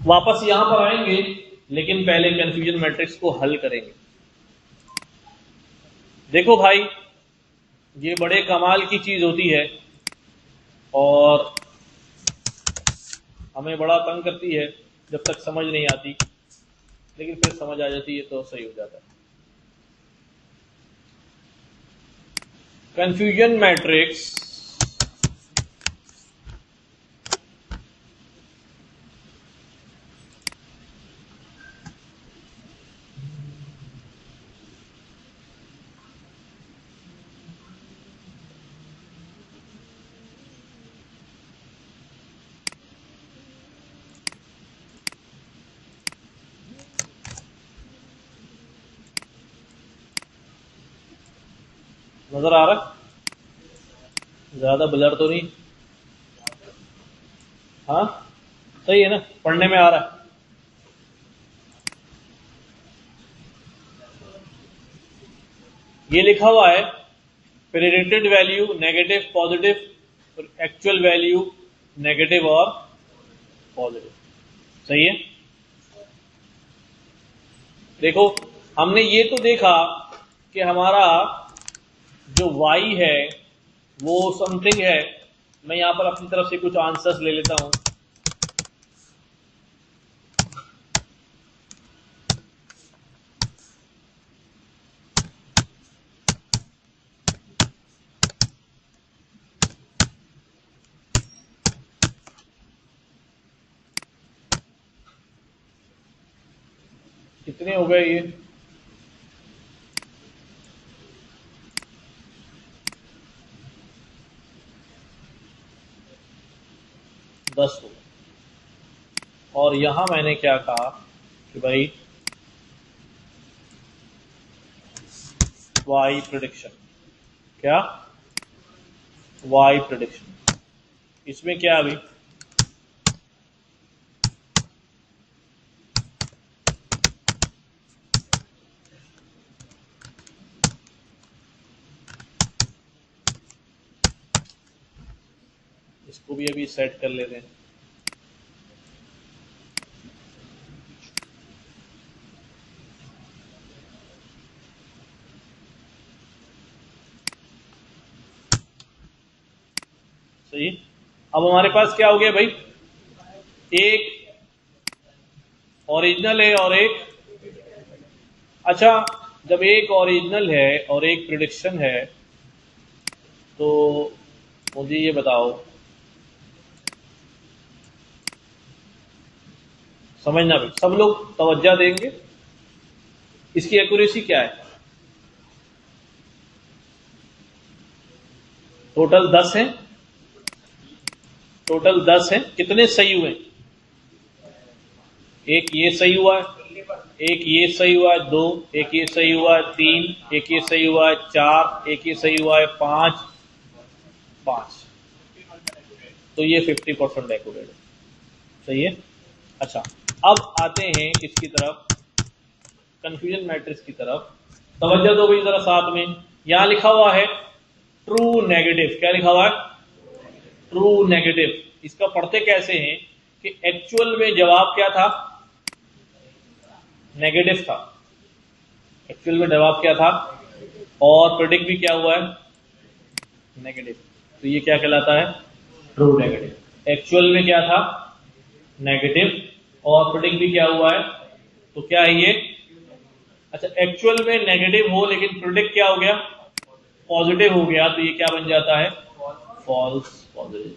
वापस यहां पर आएंगे, लेकिन पहले कंफ्यूजन मैट्रिक्स को हल करेंगे। देखो भाई, ये बड़े कमाल की चीज होती है और हमें बड़ा तंग करती है जब तक समझ नहीं आती, लेकिन फिर समझ आ जाती है तो सही हो जाता है। कंफ्यूजन मैट्रिक्स नजर आ रहा? ज्यादा ब्लर तो नहीं? हाँ सही है ना, पढ़ने में आ रहा है। ये लिखा हुआ है predicted value negative positive, actual value negative और पॉजिटिव। सही है। देखो, हमने ये तो देखा कि हमारा जो y है वो समथिंग है। मैं यहां पर अपनी तरफ से कुछ आंसर्स ले लेता हूं। कितने हो गए ये? दस हो गए। और यहां मैंने क्या कहा कि भाई y प्रेडिक्शन, क्या y प्रेडिक्शन, इसमें क्या अभी इसको भी अभी सेट कर लेते हैं। सही। अब हमारे पास क्या हो गया भाई, एक ओरिजिनल है और एक, अच्छा जब एक ओरिजिनल है और एक प्रेडिक्शन है तो मुझे ये बताओ, समझना भाई, सब लोग तवज्जो देंगे, इसकी एक्यूरेसी क्या है? टोटल 10 है, टोटल 10 है। कितने सही हुए? एक ये सही हुआ है, एक ये सही हुआ है, 2, एक ये सही हुआ है, 3, एक ये सही हुआ है, 4, एक ये सही हुआ है, 5, तो ये 50% एक्यूरेट है। सही है। अच्छा, अब आते हैं इसकी तरफ, कंफ्यूजन मैट्रिक्स की तरफ। तवज्जो दो भाई जरा साथ में। यहां लिखा हुआ है ट्रू नेगेटिव। क्या लिखा हुआ है? True negative. इसका पढ़ते कैसे हैं कि एक्चुअल में जवाब क्या था? नेगेटिव था। एक्चुअल में जवाब क्या था? और प्रेडिक्ट भी क्या हुआ है? नेगेटिव। तो ये क्या कहलाता है? True negative. एक्चुअल में क्या था? नेगेटिव, और प्रेडिक्ट भी क्या हुआ है? तो क्या है ये? अच्छा, एक्चुअल में नेगेटिव हो लेकिन प्रेडिक्ट क्या हो गया? पॉजिटिव हो गया, तो ये क्या बन जाता है? False positive.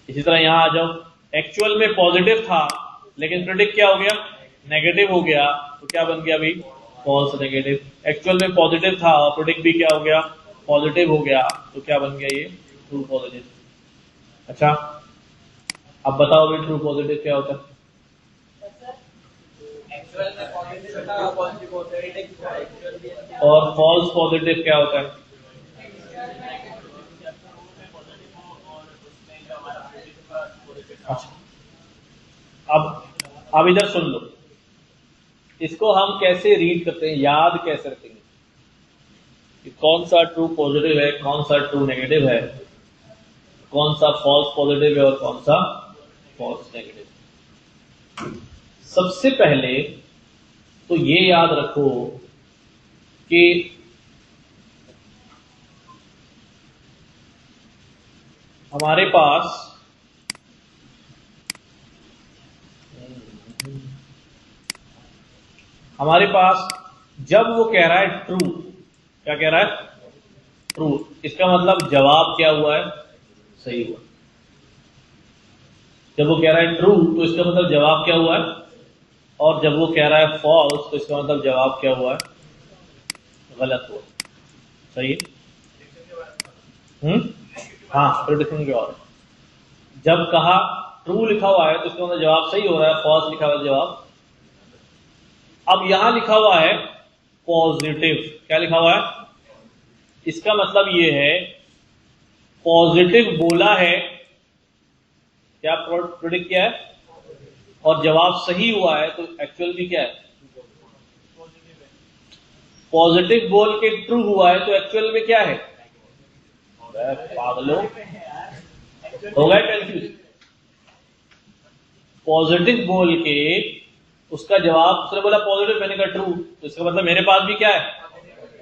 इसी तरह यहां आ जाओ, एक्चुअल में पॉजिटिव था लेकिन प्रेडिक्ट क्या हो गया? नेगेटिव हो गया, तो क्या बन गया भाई? False negative. एक्चुअल में पॉजिटिव था और प्रेडिक्ट भी क्या हो गया? पॉजिटिव हो गया, तो क्या बन गया? ये ट्रू पॉजिटिव। अच्छा, अब बताओ भाई ट्रू पॉजिटिव क्या होता है? और फॉल्स पॉजिटिव क्या होता है? अच्छा, अब इधर सुन लो, इसको हम कैसे रीड करते हैं, याद कैसे रखेंगे कि कौन सा ट्रू पॉजिटिव है, कौन सा ट्रू नेगेटिव है? कौन सा फॉल्स पॉजिटिव है और कौन सा फॉल्स नेगेटिव। सबसे पहले तो ये याद रखो कि हमारे पास जब वो कह रहा है ट्रू, क्या कह रहा है? ट्रू, इसका मतलब जवाब क्या हुआ है? सही हुआ। जब वो कह रहा है ट्रू तो इसका मतलब जवाब क्या हुआ है, और जब वो कह रहा है फॉल्स तो इसका मतलब जवाब क्या हुआ है? गलत हुआ। सही है? हाँ, प्रेडिक्शन के और जब कहा ट्रू लिखा हुआ है तो इसका मतलब जवाब सही हो रहा है, फॉल्स लिखा हुआ है जवाब। अब यहां लिखा हुआ है पॉजिटिव, क्या लिखा हुआ है? इसका मतलब ये है पॉजिटिव बोला है, क्या प्रेडिक्ट किया है, और जवाब सही हुआ है, तो एक्चुअल भी क्या है? पॉजिटिव बोल के ट्रू हुआ है तो एक्चुअल में क्या है? पागलों, हो गया कंफ्यूज। पॉजिटिव बोल के उसका जवाब, उसने बोला पॉजिटिव, मैंने कहा ट्रू, तो इसका मतलब मेरे पास भी क्या है?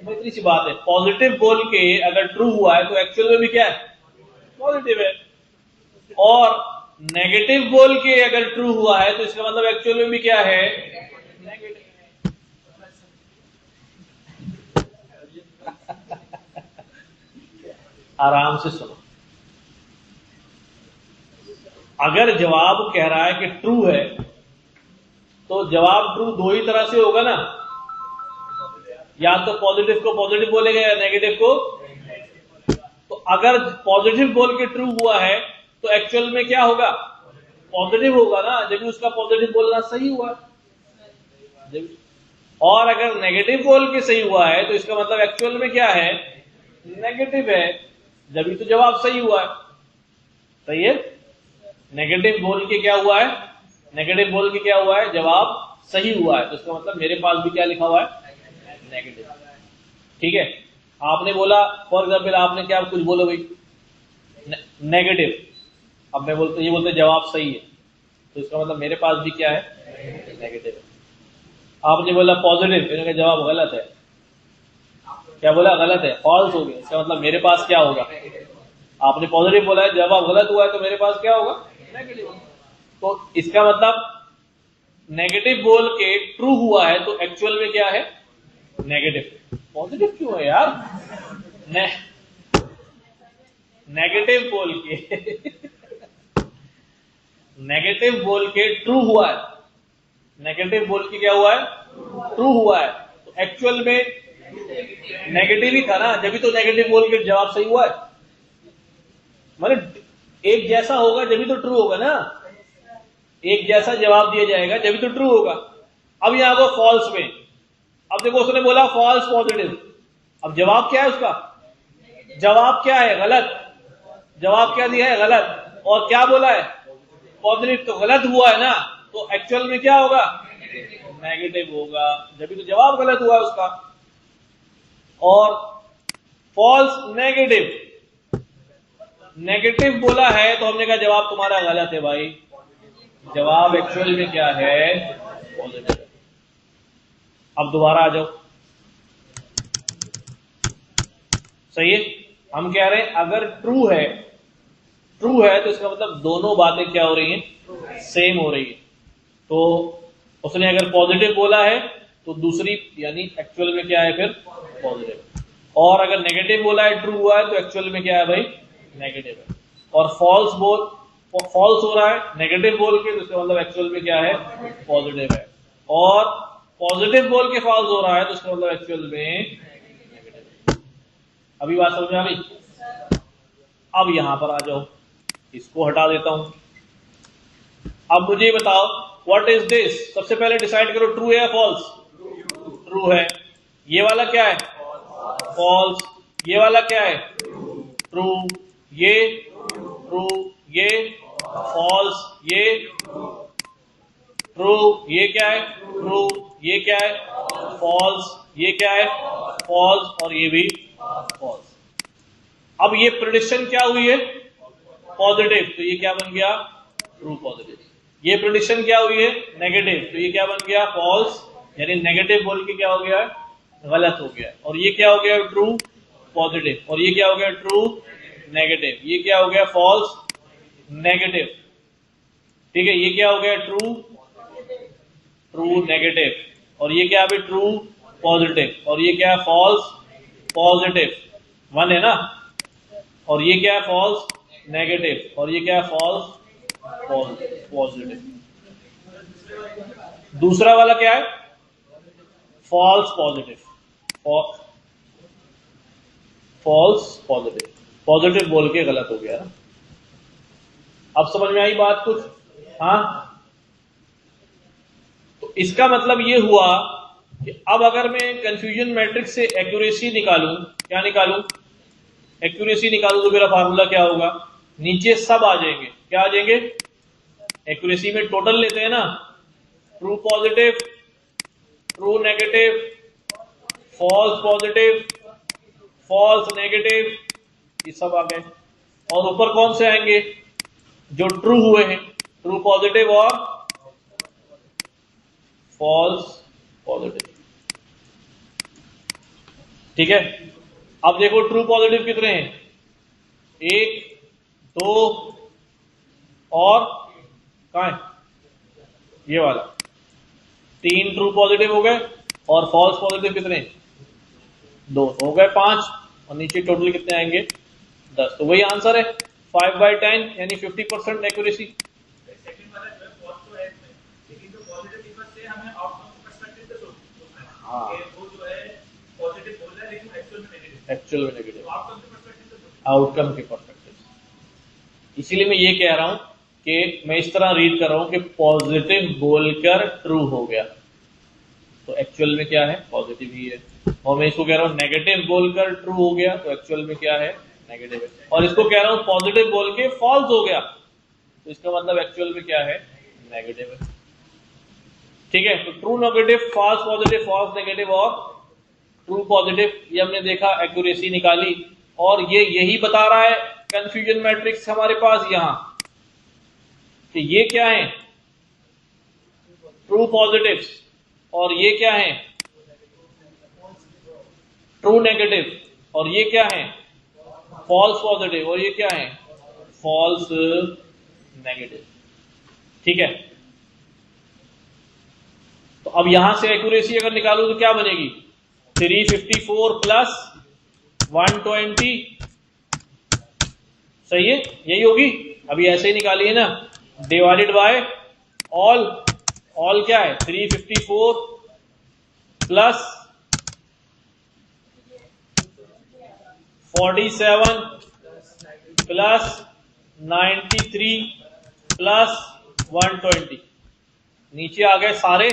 इतनी सी बात है। पॉजिटिव बोल के अगर ट्रू हुआ है तो एक्चुअल में भी क्या है? पॉजिटिव है। और नेगेटिव बोल के अगर ट्रू हुआ है तो इसका मतलब एक्चुअल में भी क्या है? नेगेटिव। आराम से सुनो। अगर जवाब कह रहा है कि ट्रू है तो जवाब ट्रू दो ही तरह से होगा ना, या तो पॉजिटिव को पॉजिटिव बोलेगा या नेगेटिव को। तो अगर पॉजिटिव बोल के ट्रू हुआ है तो एक्चुअल में क्या होगा? पॉजिटिव होगा ना, जब भी उसका पॉजिटिव बोलना सही हुआ। और अगर नेगेटिव बोल के सही हुआ है तो इसका मतलब एक्चुअल में क्या है? नेगेटिव है, जब भी तो जवाब सही हुआ है। सही है? नेगेटिव बोल के क्या हुआ है? नेगेटिव बोल के क्या हुआ है? जवाब सही हुआ है, तो इसका मतलब मेरे पास भी क्या लिखा हुआ है? नेगेटिव। ठीक है? आपने बोला, फॉर एग्जाम्पल आपने क्या कुछ बोलो भाई नेगेटिव, अब मैं बोलते ये बोलते जवाब सही है, तो इसका मतलब मेरे पास भी क्या है? नेगेटिव है। आपने बोला पॉजिटिव, मैंने कहा जवाब गलत है, क्या बोला? गलत है, फॉल्स हो गया, इसका मतलब मेरे पास क्या होगा? आपने पॉजिटिव बोला है, जवाब गलत हुआ है, तो मेरे पास क्या होगा? नेगेटिव। तो इसका मतलब नेगेटिव बोल के ट्रू हुआ है तो एक्चुअल में क्या है? नेगेटिव। पॉजिटिव क्यों है यार? नेगेटिव बोल के नेगेटिव बोल के ट्रू हुआ है, नेगेटिव बोल के क्या हुआ है? ट्रू हुआ है, तो एक्चुअल में नेगेटिव ही था ना, जब भी तो नेगेटिव बोल के जवाब सही हुआ है। मतलब एक जैसा होगा जब भी तो ट्रू होगा ना, एक जैसा जवाब दिया जाएगा जब भी तो ट्रू होगा। अब यहां को फॉल्स में, अब देखो उसने बोला फॉल्स पॉजिटिव, अब जवाब क्या है उसका? जवाब क्या है? गलत। जवाब क्या दिया है? गलत। और क्या बोला है? पॉजिटिव, तो गलत हुआ है ना, तो एक्चुअल में क्या होगा? नेगेटिव होगा, जब भी तो जवाब गलत हुआ है उसका। और फॉल्स नेगेटिव, नेगेटिव बोला है तो हमने कहा जवाब तुम्हारा गलत है भाई, जवाब एक्चुअल में क्या है? पॉजिटिव है। अब दोबारा आ जाओ। सही है? हम कह रहे हैं अगर ट्रू है तो इसका मतलब दोनों बातें क्या हो रही हैं? सेम हो रही है। तो उसने अगर पॉजिटिव बोला है तो दूसरी यानी एक्चुअल में क्या है फिर? पॉजिटिव। और अगर नेगेटिव बोला है ट्रू हुआ है तो एक्चुअल में क्या है भाई? नेगेटिव है। और फॉल्स हो रहा है नेगेटिव बोल के, तो इसका मतलब एक्चुअल में क्या है? पॉजिटिव है। और पॉजिटिव बोल के फॉल्स हो रहा है तो इसका मतलब एक्चुअल में नेगेटिव है। अभी बात समझ में आ गई? अब यहां पर आ जाओ, इसको हटा देता हूं। अब मुझे बताओ व्हाट इज दिस? सबसे पहले डिसाइड करो ट्रू है या फॉल्स? ट्रू है। ये वाला क्या है? फॉल्स। ये वाला क्या है? ट्रू। ये ट्रू, ये फॉल्स, ये ट्रू, ये क्या है? ट्रू, ये क्या है? फॉल्स, ये क्या है? फॉल्स, और ये भी फॉल्स। अब ये प्रेडिक्शन क्या हुई है? पॉजिटिव, तो ये क्या बन गया? True positive. ये प्रेडिक्शन क्या हुई है? नेगेटिव, तो ये क्या बन गया? फॉल्स, यानी नेगेटिव बोल के क्या हो गया? गलत हो गया। और ये क्या हो गया? True positive. और ये क्या हो गया? True negative. ये क्या हो गया? False negative. ठीक है, ये क्या हो गया? True negative. और ये क्या है? True positive. और ये क्या है? False positive. 1 है ना। और ये क्या है? False negative. और ये क्या है? False positive. दूसरा वाला क्या है? False positive. False positive, positive बोल के गलत हो गया ना। अब समझ में आई बात कुछ? हाँ, तो इसका मतलब ये हुआ कि अब अगर मैं कंफ्यूजन मैट्रिक्स से एक्यूरेसी निकालूं, क्या निकालूं? एक्यूरेसी निकालूं, तो मेरा फार्मूला क्या होगा? नीचे सब आ जाएंगे। क्या आ जाएंगे? एक्यूरेसी में टोटल लेते हैं ना, true positive, true negative, false positive, false negative, ये सब आ गए। और ऊपर कौन से आएंगे? जो ट्रू हुए हैं, ट्रू पॉजिटिव और फॉल्स पॉजिटिव। ठीक है, अब देखो ट्रू पॉजिटिव कितने हैं? 1, 2 और कहां है? ये वाला 3 ट्रू पॉजिटिव हो गए। और फॉल्स पॉजिटिव कितने? 2 हो गए 5। और नीचे टोटल कितने आएंगे? 10। तो वही आंसर है 5/10, यानी 50% एक्यूरेसी। सेकंड वाला जो है फॉल्स तो है इसमें, लेकिन जो पॉजिटिव पीपल से हमें आउटकम पर्सपेक्टिव से सोचना है। हाँ, कि वो जो है पॉजिटिव बोल रहा है लेकिन एक्चुअल में नेगेटिव। एक्चुअल में नेगेटिव, तो आउटकम के पर्सपेक्टिव से सोचना। आउटकम के परस्पेक्टिव। इसीलिए मैं ये कह रहा हूं कि मैं इस तरह रीड कर रहा हूं कि पॉजिटिव बोलकर ट्रू हो गया, तो एक्चुअल में क्या है? पॉजिटिव ही है। और मैं इसको कह रहा हूं नेगेटिव बोलकर ट्रू हो गया, तो एक्चुअल में क्या है? नेगेटिव है। और इसको कह रहा हूं पॉजिटिव बोल के फॉल्स हो गया, तो इसका मतलब एक्चुअल में क्या है? नेगेटिव है। ठीक है, तो true negative, false positive, false negative और ट्रू पॉजिटिव, ये हमने देखा, एक्यूरेसी निकाली। और ये यही बता रहा है कंफ्यूजन मैट्रिक्स हमारे पास यहां कि ये क्या है? True positives. और ये क्या है? True negative. और ये क्या है? False positive. और ये क्या है? False negative. ठीक है, तो अब यहां से एक्यूरेसी अगर निकालू तो क्या बनेगी? 354 प्लस 120, सही है, यही होगी। अभी ऐसे ही निकाली है ना, डिवाइडेड बाय ऑल। ऑल क्या है? 354 प्लस 47 प्लस 93 प्लस 120। नीचे आ गए सारे,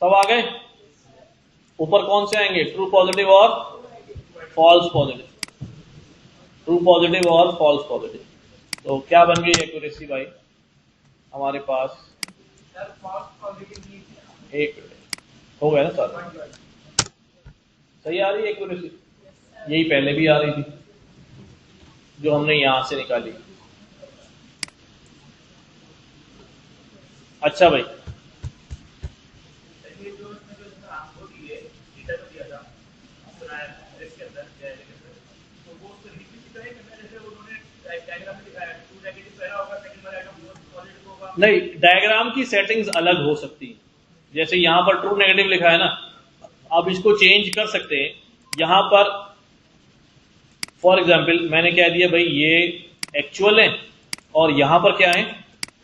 सब आ गए। ऊपर कौन से आएंगे? ट्रू पॉजिटिव और फॉल्स पॉजिटिव, ट्रू पॉजिटिव और फॉल्स पॉजिटिव। तो क्या बन गई एक्यूरेसी भाई हमारे पास? एक हो गया ना सर? सही आ रही है एक्यूरेसी? यही पहले भी आ रही थी जो हमने यहां से निकाली। अच्छा भाई, नहीं, डायग्राम की सेटिंग्स अलग हो सकती है। जैसे यहां पर ट्रू नेगेटिव लिखा है ना, अब इसको चेंज कर सकते हैं। यहां पर फॉर एग्जांपल मैंने कह दिया भाई ये एक्चुअल है और यहां पर क्या है?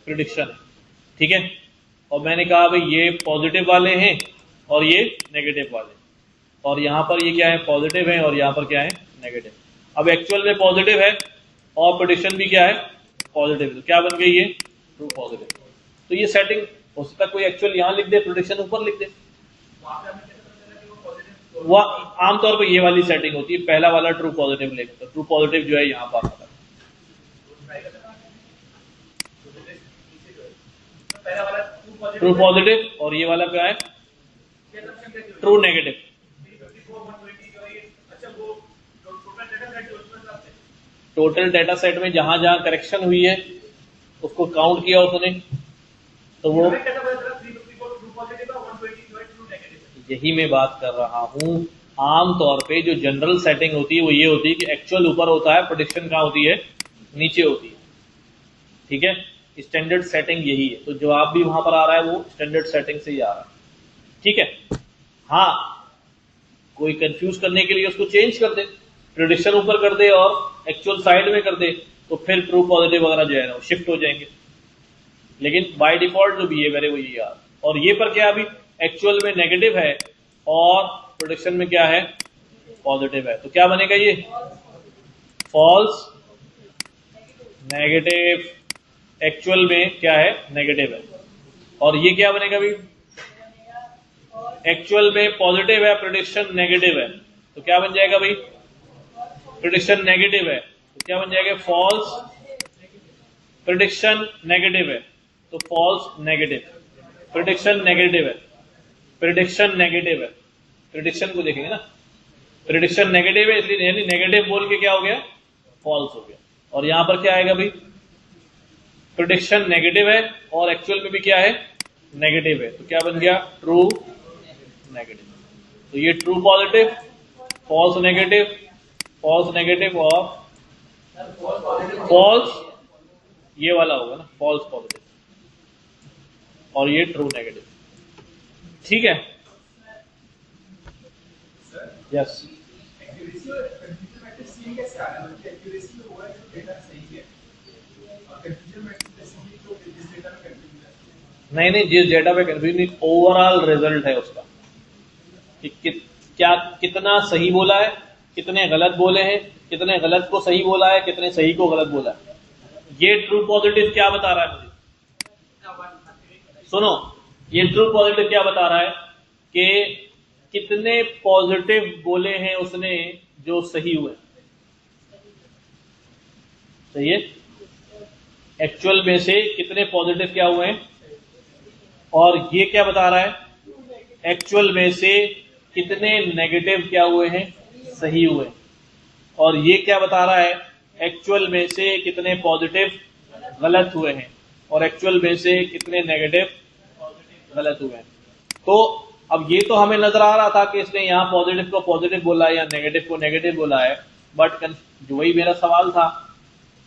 प्रिडिक्शन है। ठीक है, और मैंने कहा भाई ये पॉजिटिव वाले हैं और ये नेगेटिव वाले, और यहां पर ये क्या है? पॉजिटिव है और यहां पर क्या है? नेगेटिव। अब एक्चुअल में पॉजिटिव है और प्रेडिक्शन भी क्या है? पॉजिटिव। तो क्या बन गई ये? True positive. तो ये सेटिंग हो सकता है कोई एक्चुअल यहां लिख दे, प्रेडिक्शन ऊपर लिख दे। वह आमतौर पर ये वाली सेटिंग होती है, पहला वाला ट्रू पॉजिटिव लिखता है, ट्रू पॉजिटिव जो है यहां पर आता है। ट्रू पॉजिटिव और ये वाला क्या है? True negative. Total data set में जहां जहां करेक्शन हुई है उसको काउंट किया उसने, तो वो हमें कैसा पता चला 354 ट्रू पॉजिटिव है, 120 जो है ट्रू नेगेटिव? यही मैं बात कर रहा हूं। आमतौर पे जो जनरल सेटिंग होती है वो ये होती है कि एक्चुअल ऊपर होता है, प्रेडिक्शन कहां होती है, नीचे होती है। ठीक है, स्टैंडर्ड सेटिंग यही है, तो जवाब भी वहां पर आ रहा है वो स्टैंडर्ड सेटिंग से ही आ रहा है। ठीक है, हाँ कोई कंफ्यूज करने के लिए उसको चेंज कर दे, प्रेडिक्शन ऊपर कर दे और एक्चुअल साइड में कर दे, तो फिर ट्रू पॉजिटिव वगैरह जो है ना वो शिफ्ट हो जाएंगे। लेकिन बाय डिफॉल्ट जो बिहेवियर है वो यही आ रहा है। और ये पर क्या अभी एक्चुअल में नेगेटिव है और प्रेडिक्शन में क्या है, पॉजिटिव है, तो क्या बनेगा ये फॉल्स नेगेटिव, एक्चुअल में क्या है, नेगेटिव है। और ये क्या बनेगा अभी, एक्चुअल में पॉजिटिव है, प्रेडिक्शन नेगेटिव है, तो क्या बन जाएगा भाई, प्रेडिक्शन नेगेटिव है तो क्या बन जाएगा, फॉल्स, प्रेडिक्शन नेगेटिव है तो फॉल्स नेगेटिव, प्रेडिक्शन नेगेटिव है, प्रेडिक्शन नेगेटिव है, प्रेडिक्शन को देखेंगे ना, प्रेडिक्शन नेगेटिव है इसलिए यानी नेगेटिव बोल के क्या हो गया, फॉल्स हो गया। और यहां पर क्या आएगा भाई, प्रेडिक्शन नेगेटिव है और एक्चुअल में भी क्या है, नेगेटिव है, तो क्या बन गया, ट्रू नेगेटिव। तो ये true positive, false negative, false negative और फॉल्स, ये वाला होगा ना फॉल्स पॉजिटिव, और ये ट्रू नेगेटिव। ठीक है, यस एक्यूरेसी और कंफ्यूजन मैट्रिक्स सेम कैसे आ रहा है? मतलब एक्यूरेसी में हुआ है जो डेटा सही है और कंफ्यूजन मैट्रिक्स बेसिकली जो जिस डेटा में कंफ्यूजन है। नहीं नहीं, जिस डेटा पे कंफ्यूजन ओवरऑल रिजल्ट है उसका कि क्या कितना सही बोला है, कितने गलत बोले हैं, कितने गलत को सही बोला है, कितने सही को गलत बोला है, ये ट्रू पॉजिटिव क्या बता रहा है मुझे, सुनो, ये ट्रू पॉजिटिव क्या बता रहा है कि कितने पॉजिटिव बोले हैं उसने जो सही हुए, सही है, एक्चुअल में से कितने पॉजिटिव क्या हुए हैं, और ये क्या बता रहा है, एक्चुअल में से कितने नेगेटिव क्या हुए हैं, सही हुए, और ये क्या बता रहा है, एक्चुअल में से कितने पॉजिटिव गलत हुए हैं और एक्चुअल में से कितने नेगेटिव गलत हुए हैं। तो अब ये तो हमें नजर आ रहा था कि इसने यहां पॉजिटिव को पॉजिटिव बोला है या नेगेटिव को नेगेटिव बोला है, बट वही मेरा सवाल था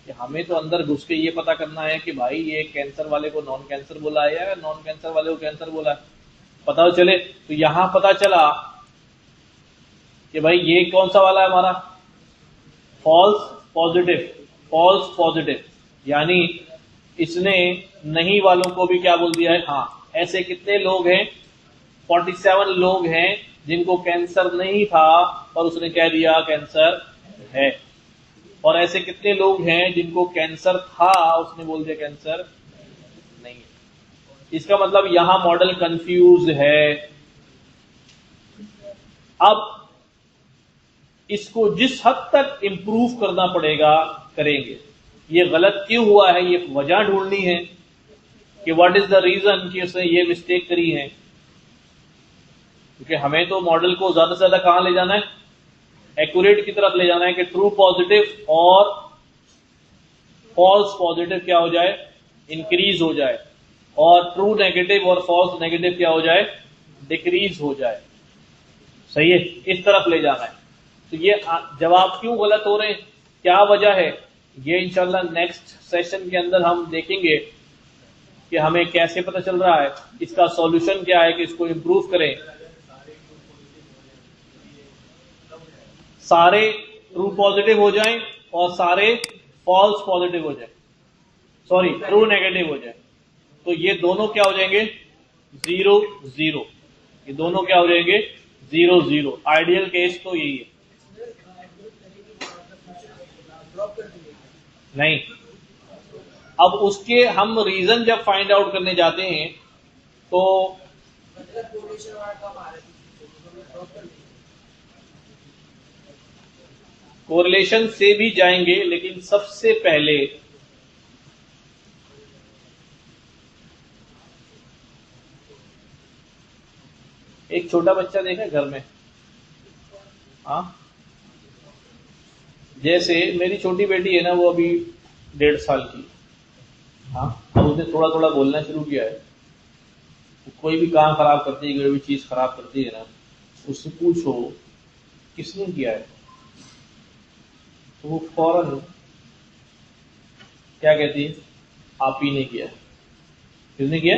कि हमें तो अंदर घुस के ये पता करना है कि भाई ये कैंसर वाले को नॉन कैंसर बोला है या नॉन कैंसर वाले को कैंसर बोला है, पता तो चले। तो यहां पता चला कि भाई ये कौन सा वाला है हमारा, फॉल्स पॉजिटिव, फॉल्स पॉजिटिव, यानी इसने नहीं वालों को भी क्या बोल दिया है, हाँ। ऐसे कितने लोग हैं, 47 लोग हैं जिनको कैंसर नहीं था और उसने कह दिया कैंसर है, और ऐसे कितने लोग हैं जिनको कैंसर था उसने बोल दिया कैंसर नहीं है। इसका मतलब यहां मॉडल कंफ्यूज है। अब इसको जिस हद तक इंप्रूव करना पड़ेगा करेंगे। ये गलत क्यों हुआ है, ये वजह ढूंढनी है कि व्हाट इज द रीजन कि उसने ये मिस्टेक करी है, क्योंकि हमें तो मॉडल को ज्यादा से ज्यादा कहां ले जाना है, एक्यूरेट की तरफ ले जाना है कि ट्रू पॉजिटिव और फॉल्स पॉजिटिव क्या हो जाए, इंक्रीज हो जाए, और ट्रू नेगेटिव और फॉल्स नेगेटिव क्या हो जाए, डिक्रीज हो जाए। सही है, इस तरफ ले जाना है। तो ये जवाब क्यों गलत हो रहे हैं, क्या वजह है, ये इंशाल्लाह नेक्स्ट सेशन के अंदर हम देखेंगे कि हमें कैसे पता चल रहा है, इसका सॉल्यूशन क्या है कि इसको इंप्रूव करें। सारे ट्रू पॉजिटिव हो जाएं और सारे फॉल्स पॉजिटिव हो जाए, सॉरी ट्रू नेगेटिव हो जाए, तो ये दोनों क्या हो जाएंगे, 0 0, ये दोनों क्या हो जाएंगे, 0 0। आइडियल केस तो यही है। नहीं, अब उसके हम रीजन जब फाइंड आउट करने जाते हैं तो कोरिलेशन से भी जाएंगे, लेकिन सबसे पहले एक छोटा बच्चा देखा है घर में, हाँ जैसे मेरी छोटी बेटी है ना, वो अभी 1.5 साल की, हाँ, अब उसने थोड़ा थोड़ा बोलना शुरू किया है। कोई भी काम खराब करती है, कोई भी चीज खराब करती है ना, उससे पूछो किसने किया है, तो वो फौरन क्या कहती है, आप ही ने किया। किसने किया?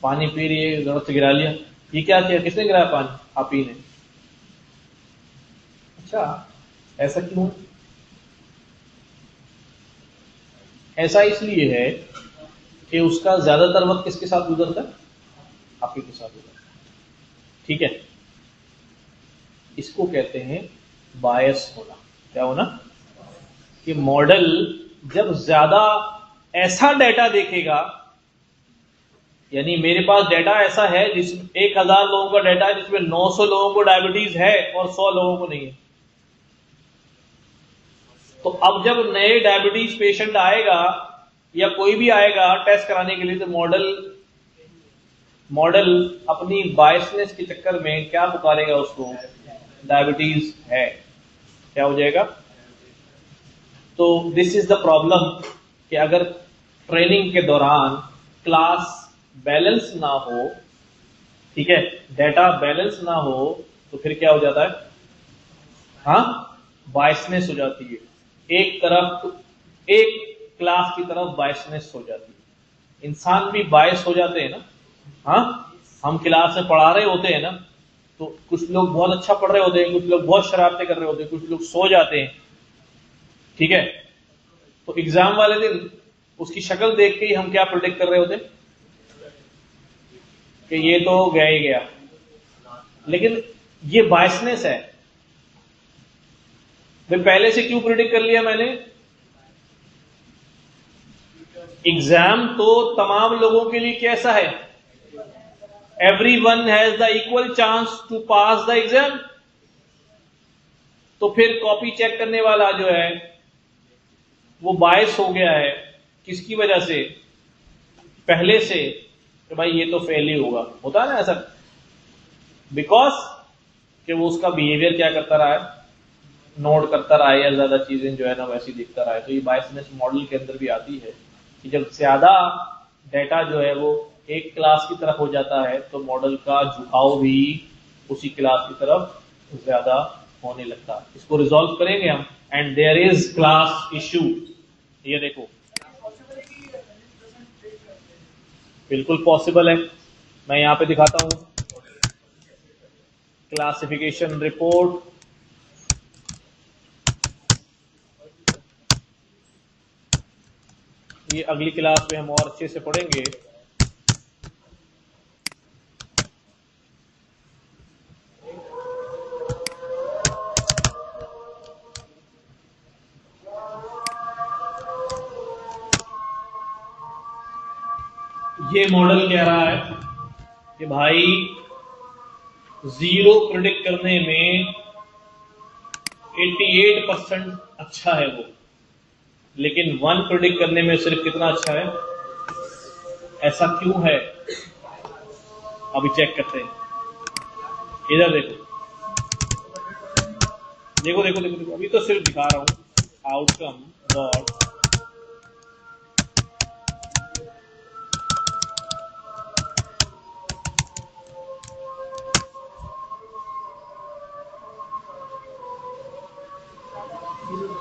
पानी पी रही है, जरूरत से गिरा लिया। ये क्या किया, किसने गिराया पानी? आप ही ने। अच्छा, ऐसा क्यों? ऐसा इसलिए है कि उसका ज्यादातर वक्त किसके साथ गुजरता है? आप ही के साथ गुजरता है। ठीक है, इसको कहते हैं बायस होना। क्या होना? कि मॉडल जब ज्यादा ऐसा डेटा देखेगा, यानी मेरे पास डेटा ऐसा है जिसमें 1000 लोगों का डेटा है, जिसमें 900 लोगों को डायबिटीज है और 100 लोगों को नहीं है। तो अब जब नए डायबिटीज पेशेंट आएगा या कोई भी आएगा टेस्ट कराने के लिए, तो मॉडल अपनी बायसनेस के चक्कर में क्या पुकारेगा उसको? डायबिटीज है। क्या हो जाएगा? तो दिस इज द प्रॉब्लम कि अगर ट्रेनिंग के दौरान क्लास बैलेंस ना हो, ठीक है, डेटा बैलेंस ना हो, तो फिर क्या हो जाता है? हाँ, बायसनेस हो जाती है। एक क्लास की तरफ बायसनेस हो जाती है। इंसान भी बायस हो जाते हैं ना। हाँ, हम क्लास में पढ़ा रहे होते हैं ना, तो कुछ लोग बहुत अच्छा पढ़ रहे होते हैं, कुछ लोग बहुत शरारतें कर रहे होते हैं, कुछ लोग सो जाते हैं। ठीक है, तो एग्जाम वाले दिन उसकी शक्ल देख के ही हम क्या प्रेडिक्ट कर रहे होते हैं कि ये तो गया ही गया। लेकिन ये बायसनेस है। मैं पहले से क्यों प्रेडिक्ट कर लिया मैंने? एग्जाम तो तमाम लोगों के लिए कैसा है? Everyone has the equal chance to pass the exam. तो फिर कॉपी चेक करने वाला जो है वो बायस हो गया है। किसकी वजह से? पहले से कि भाई ये तो फेल ही होगा। होता है ना ऐसा, बिकॉज कि वो उसका बिहेवियर क्या करता रहा है, नोट करता रहा है, या ज्यादा चीजें जो है ना वैसी दिखता रहा है। तो ये बायसनेस मॉडल के अंदर भी आती है कि जब ज्यादा डेटा जो है वो एक क्लास की तरफ हो जाता है, तो मॉडल का झुकाव भी उसी क्लास की तरफ ज्यादा होने लगता है। इसको रिजॉल्व करेंगे हम। And there is class issue. ये देखो, बिल्कुल पॉसिबल है। मैं यहां पे दिखाता हूं क्लासिफिकेशन रिपोर्ट। ये अगली क्लास में हम और अच्छे से पढ़ेंगे। ये मॉडल कह रहा है कि भाई 0 प्रेडिक्ट करने में 88% अच्छा है वो, लेकिन 1 प्रेडिक्ट करने में सिर्फ कितना अच्छा है? ऐसा क्यों है? अभी चेक करते हैं। इधर देखो, देखो देखो देखो देखो, अभी तो सिर्फ दिखा रहा हूं आउटकम डॉट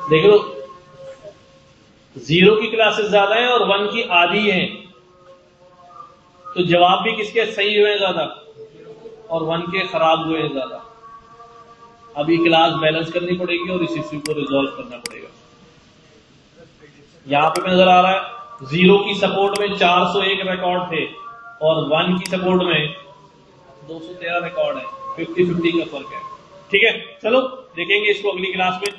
देख लो। 0 की क्लासेस ज्यादा है और 1 की आधी है, तो जवाब भी किसके सही हुए ज्यादा और 1 के खराब हुए ज्यादा। अभी क्लास बैलेंस करनी पड़ेगी और इस इश्यू को रिजॉल्व करना पड़ेगा। यहां पे नजर आ रहा है 0 की सपोर्ट में 401 रिकॉर्ड थे और 1 की सपोर्ट में 213 रिकॉर्ड है। 50-50 का फर्क है। ठीक है, चलो देखेंगे इसको अगली क्लास में।